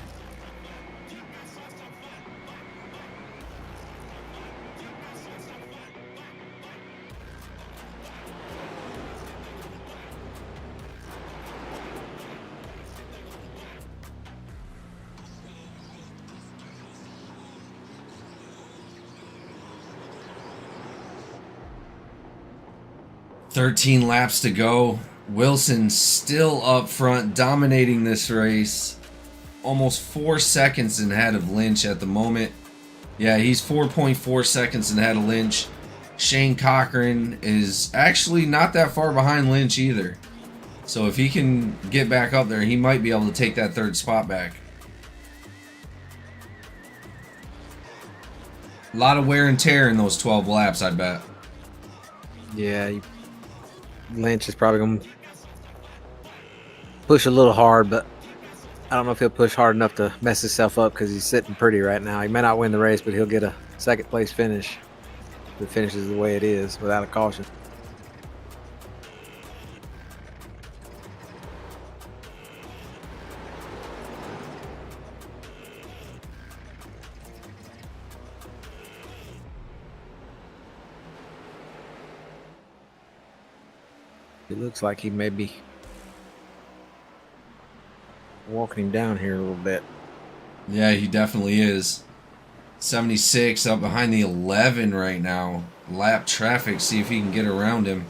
"13 laps to go. Wilson still up front, dominating this race. Almost 4 seconds ahead of Lynch at the moment. Yeah, he's 4.4 seconds ahead of Lynch. Shane Cochran is actually not that far behind Lynch either. So if he can get back up there, he might be able to take that third spot back. A lot of wear and tear in those 12 laps, I bet. Yeah, Lynch is probably going to push a little hard, but I don't know if he'll push hard enough to mess himself up because he's sitting pretty right now. He may not win the race, but he'll get a second place finish if it finishes the way it is without a caution. It looks like he may be walking him down here a little bit. Yeah, he definitely is. 76 up behind the 11 right now. Lap traffic, see if he can get around him.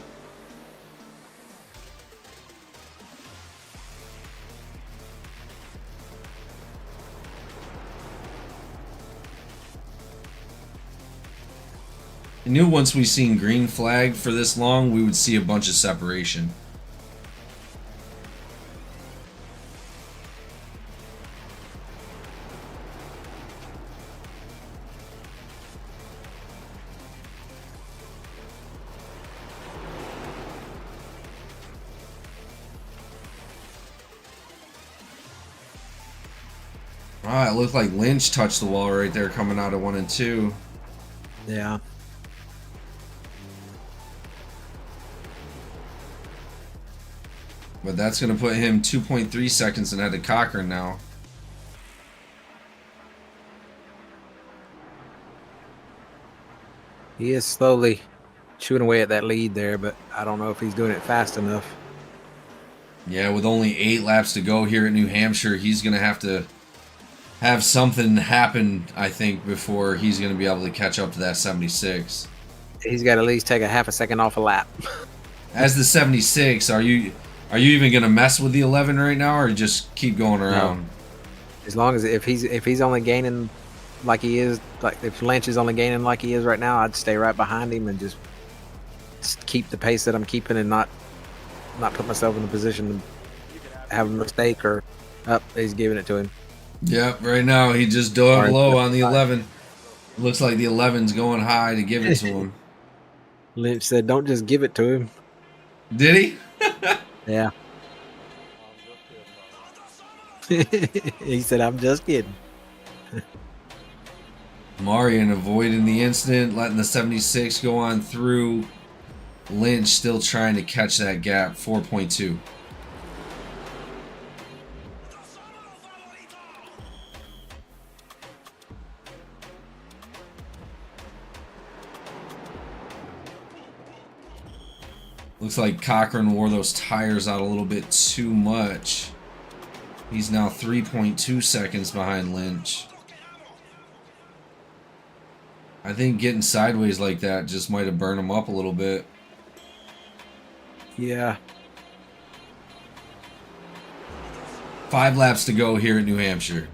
I knew once we seen green flag for this long, we would see a bunch of separation. Ah, it looked like Lynch touched the wall right there coming out of 1 and 2. Yeah. But that's going to put him 2.3 seconds ahead of Cochran now. He is slowly chewing away at that lead there, but I don't know if he's doing it fast enough. Yeah, with only 8 laps to go here at New Hampshire, he's going to have something happen, I think, before he's going to be able to catch up to that 76. He's got to at least take a half a second off a lap. As the 76, are you even going to mess with the 11 right now, or just keep going around? No. As long as if he's only gaining like he is, like if Lynch is only gaining like he is right now, I'd stay right behind him and just keep the pace that I'm keeping and not put myself in a position to have a mistake or he's giving it to him. Yep, right now he just dove low on the 11. Looks like the 11's going high to give it to him. Lynch said, "Don't just give it to him." Did he? Yeah. He said, "I'm just kidding." Marion avoiding the incident, letting the 76 go on through. Lynch still trying to catch that gap, 4.2. Looks like Cochran wore those tires out a little bit too much. He's now 3.2 seconds behind Lynch. I think getting sideways like that just might have burned him up a little bit. Yeah. 5 laps to go here at New Hampshire.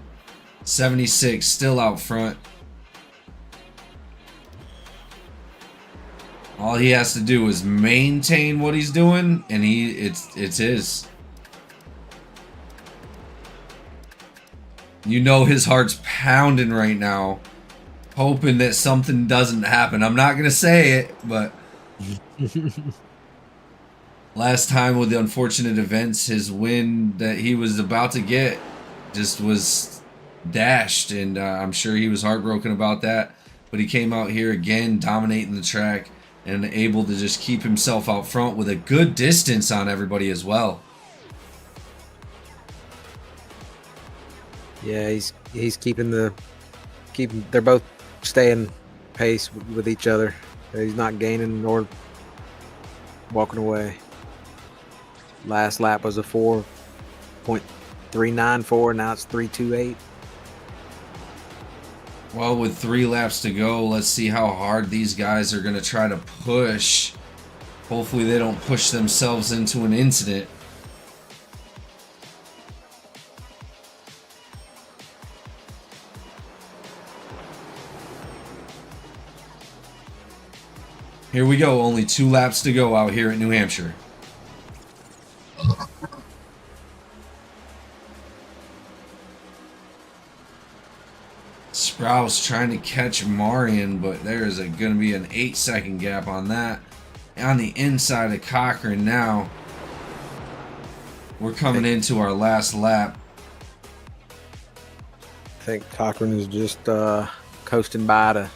76 still out front. All he has to do is maintain what he's doing, and it's his. You know his heart's pounding right now, hoping that something doesn't happen. I'm not gonna say it, but Last time with the unfortunate events, his win that he was about to get just was dashed, and I'm sure he was heartbroken about that. But he came out here again, dominating the track, and able to just keep himself out front with a good distance on everybody as well. Yeah, he's keeping they're both staying pace with each other. He's not gaining nor walking away. Last lap was a 4.394. Now it's 3.28. Well, with 3 laps to go, let's see how hard these guys are going to try to push. Hopefully they don't push themselves into an incident. Here we go, only 2 laps to go out here at New Hampshire. Sprouse trying to catch Marion, but there is going to be an 8-second gap on that. On the inside of Cochran now. We're coming into our last lap. I think Cochran is just coasting by to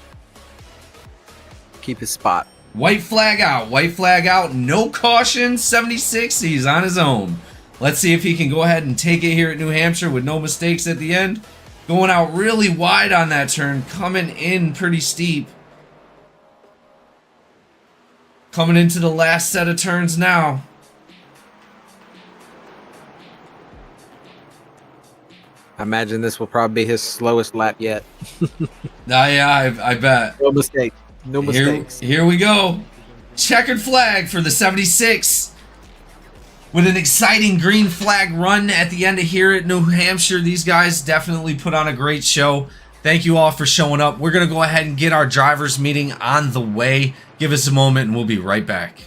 keep his spot. White flag out, no caution, 76, he's on his own. Let's see if he can go ahead and take it here at New Hampshire with no mistakes at the end. Going out really wide on that turn, coming in pretty steep. Coming into the last set of turns now. I imagine this will probably be his slowest lap yet. Yeah, I bet. No mistakes. No mistakes. Here we go. Checkered flag for the 76. With an exciting green flag run at the end of here at New Hampshire. These guys definitely put on a great show. Thank you all for showing up. We're going to go ahead and get our drivers meeting on the way. Give us a moment and we'll be right back.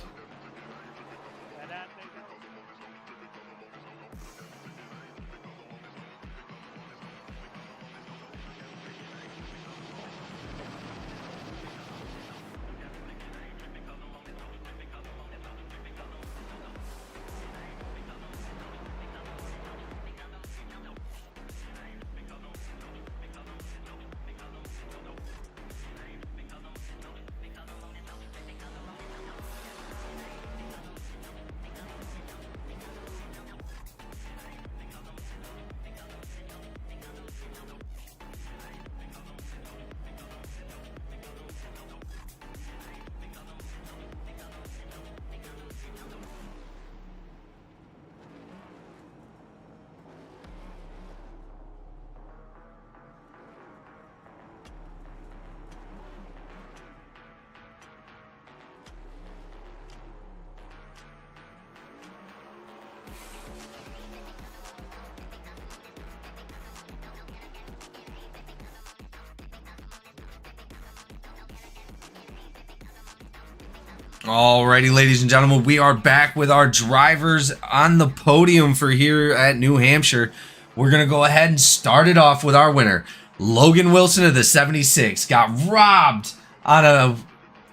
Alrighty, ladies and gentlemen, we are back with our drivers on the podium for here at New Hampshire. We're going to go ahead and start it off with our winner. Logan Wilson of the 76 got robbed on a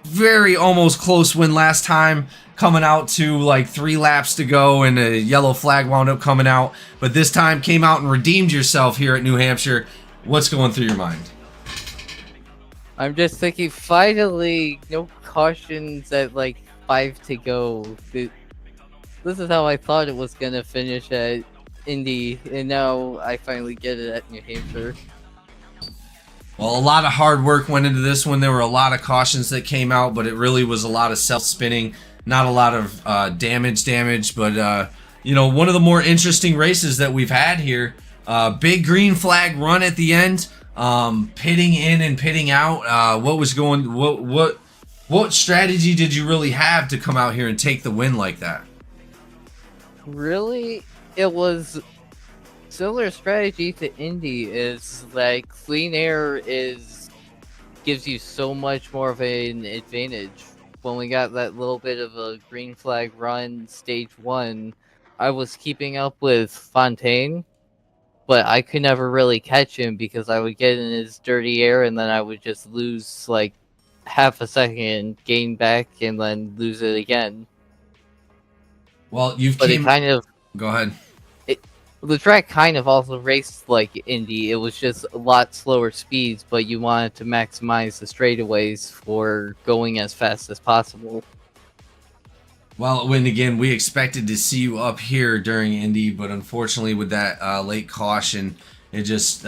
very almost close win last time, coming out to like 3 laps to go and a yellow flag wound up coming out. But this time came out and redeemed yourself here at New Hampshire. What's going through your mind? I'm just thinking, finally, no cautions at like 5 to go. This is how I thought it was gonna finish at Indy, and now I finally get it at New Hampshire. Well, a lot of hard work went into this one. There were a lot of cautions that came out, but it really was a lot of self-spinning, not a lot of damage, but you know, one of the more interesting races that we've had here. Big green flag run at the end. Pitting in and pitting out. What strategy did you really have to come out here and take the win like that? Really, it was similar strategy to Indy. Is like clean air gives you so much more of an advantage. When we got that little bit of a green flag run stage 1, I was keeping up with Fontaine, but I could never really catch him because I would get in his dirty air and then I would just lose like half a second, gain back, and then lose it again. Well, you've But it kind of Go ahead. the track kind of also raced like Indy. It was just a lot slower speeds, but you wanted to maximize the straightaways for going as fast as possible. Well, when again, we expected to see you up here during Indy, but unfortunately, with that late caution, it just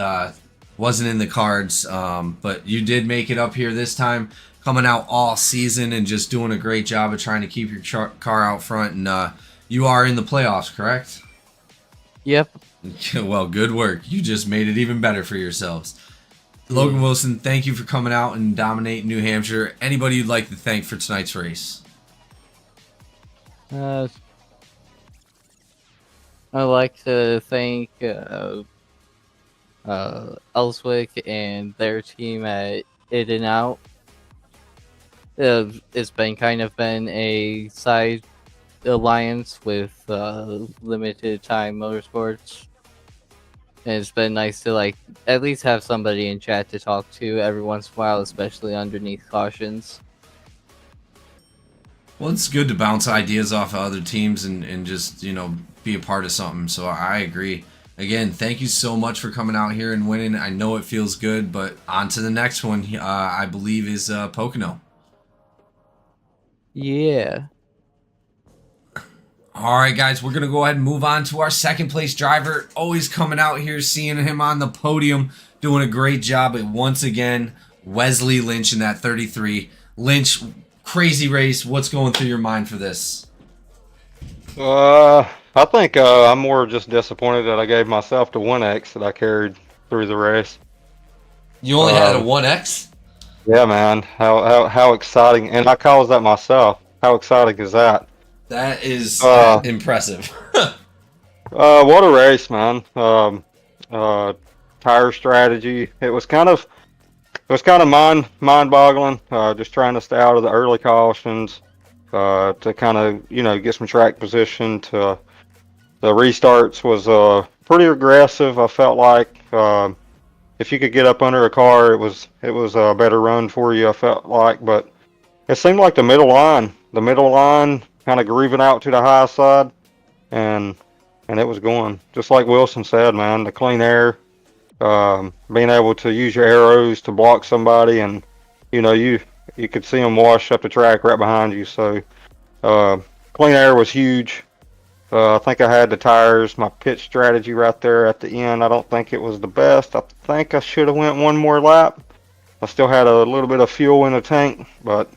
wasn't in the cards. But you did make it up here this time, coming out all season and just doing a great job of trying to keep your car out front. And you are in the playoffs, correct? Yep. Well, good work. You just made it even better for yourselves. Logan Wilson, thank you for coming out and dominating New Hampshire. Anybody you'd like to thank for tonight's race? I'd like to thank Ellswick and their team at In and Out. It's been a side alliance with Limited Time Motorsports. And it's been nice to at least have somebody in chat to talk to every once in a while, especially underneath cautions. Well, it's good to bounce ideas off of other teams and just, be a part of something. So I agree. Again, thank you so much for coming out here and winning. I know it feels good, but on to the next one, I believe, is Pocono. Yeah. All right, guys, we're going to go ahead and move on to our second place driver. Always coming out here, seeing him on the podium, doing a great job. And once again, Wesley Lynch in that 33. Lynch, crazy race. What's going through your mind for this? I think I'm more just disappointed that I gave myself the 1X that I carried through the race. You only had a 1X? Yeah, man. How exciting. And I caused that myself. How exciting is that? That is impressive. What a race, man. Tire strategy. It was kind of mind-boggling. Just trying to stay out of the early cautions, to kind of get some track position. To the restarts was pretty aggressive. I felt like if you could get up under a car, it was a better run for you. I felt like, but it seemed like the middle line kind of grooving out to the high side, and it was going just like Wilson said, man. The clean air, being able to use your arrows to block somebody, and you could see them wash up the track right behind you. So clean air was huge. I think I had the tires, my pit strategy right there at the end. I don't think it was the best. I think I should have went one more lap. I still had a little bit of fuel in the tank, but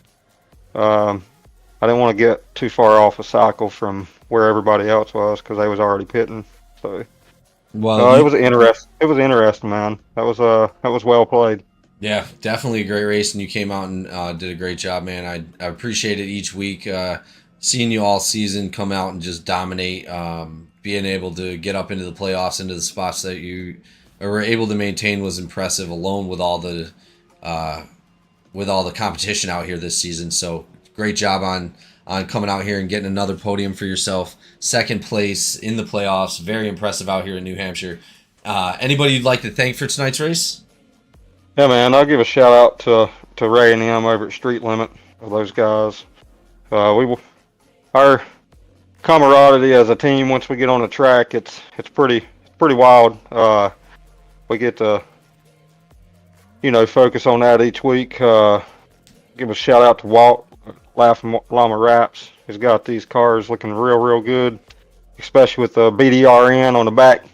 I didn't want to get too far off a cycle from where everybody else was because they was already pitting. So, well, it was interesting, man. That was well played. Yeah, definitely a great race, and you came out and did a great job, man. I appreciate it each week. Seeing you all season come out and just dominate, being able to get up into the playoffs, into the spots that you were able to maintain was impressive. Alone with all the competition out here this season, so great job on coming out here and getting another podium for yourself. Second place in the playoffs. Very impressive out here in New Hampshire. Anybody you'd like to thank for tonight's race? Yeah, man. I'll give a shout out to Ray and them over at Street Limit. Those guys. Our camaraderie as a team, once we get on the track, it's pretty wild. We get to focus on that each week. Give a shout out to Walt, Laughing Llama Wraps. He's got these cars looking real good, especially with the BDRN on the back.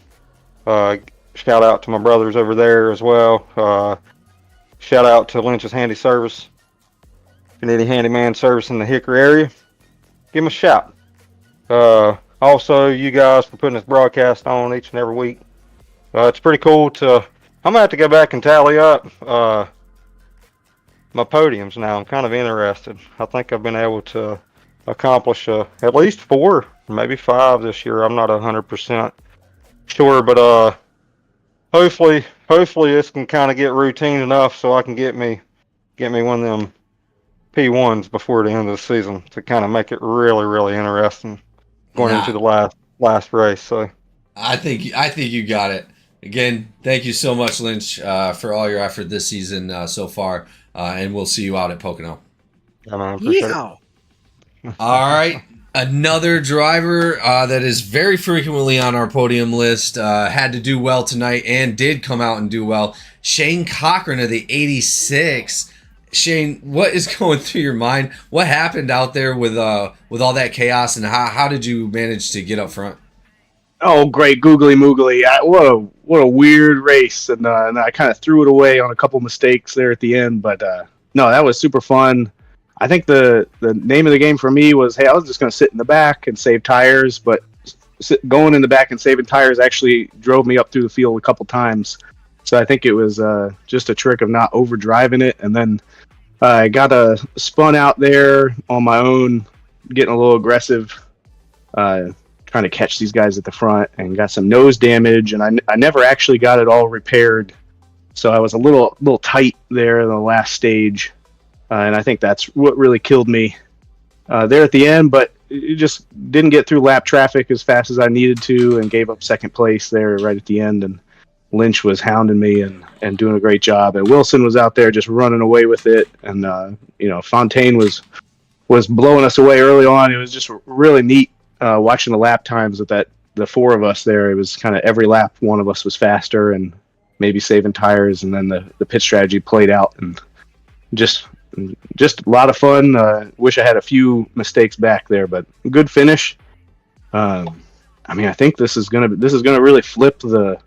Shout out to my brothers over there as well. Shout out to Lynch's Handy Service. If you need a handyman service in the Hickory area, give him a shout. Also, you guys for putting this broadcast on each and every week. It's pretty cool I'm gonna have to go back and tally up my podiums now. I'm kind of interested. I think I've been able to accomplish at least 4, maybe 5 this year. I'm not 100% sure, but hopefully this can kind of get routine enough so I can get me one of them P1s before the end of the season to kind of make it really interesting going into the last race. So I think you got it. Again, thank you so much, Lynch, for all your effort this season so far. and we'll see you out at Pocono. I appreciate it. Yeehaw. All right. Another driver that is very frequently on our podium list had to do well tonight and did come out and do well. Shane Cochran of the 86. Shane, what is going through your mind? What happened out there with all that chaos, and how did you manage to get up front? Oh, great googly moogly! What a weird race, and I kind of threw it away on a couple mistakes there at the end. But no, that was super fun. I think the name of the game for me was, hey, I was just going to sit in the back and save tires, but going in the back and saving tires actually drove me up through the field a couple times. So I think it was just a trick of not overdriving it, and then I got spun out there on my own, getting a little aggressive, trying to catch these guys at the front, and got some nose damage, and I never actually got it all repaired. So I was a little tight there in the last stage. And I think that's what really killed me there at the end, but it just didn't get through lap traffic as fast as I needed to, and gave up second place there right at the end. And Lynch was hounding me and doing a great job. And Wilson was out there just running away with it. And, Fontaine was blowing us away early on. It was just really neat watching the lap times with the four of us there. It was kind of every lap one of us was faster and maybe saving tires. And then the pit strategy played out, and just a lot of fun. Wish I had a few mistakes back there, but good finish. I think this is gonna really flip the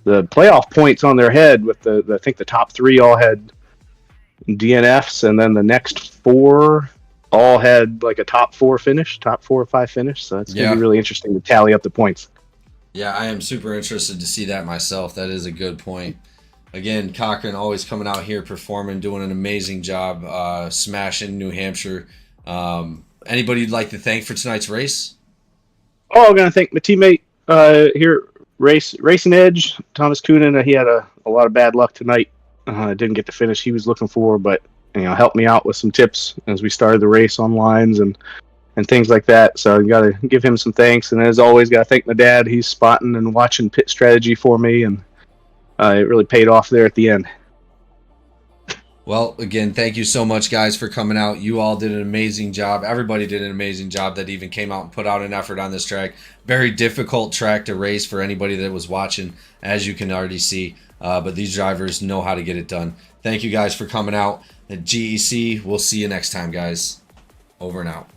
playoff points on their head. With I think the top three all had DNFs, and then the next four all had like a top 4 or 5 finish. So it's gonna be really interesting to tally up the points. Yeah, I am super interested to see that myself. That is a good point. Again, Cochran always coming out here, performing, doing an amazing job, smashing New Hampshire. Anybody you'd like to thank for tonight's race? Oh, I'm going to thank my teammate here, Racing Edge, Thomas Coonan. He had a lot of bad luck tonight. Didn't get the finish he was looking for, but helped me out with some tips as we started the race on lines and things like that. So you got to give him some thanks. And as always, got to thank my dad. He's spotting and watching pit strategy for me, and it really paid off there at the end. Well, again, thank you so much, guys, for coming out. You all did an amazing job. Everybody did an amazing job that even came out and put out an effort on this track. Very difficult track to race for anybody that was watching, as you can already see. But these drivers know how to get it done. Thank you, guys, for coming out. At GEC, we'll see you next time, guys. Over and out.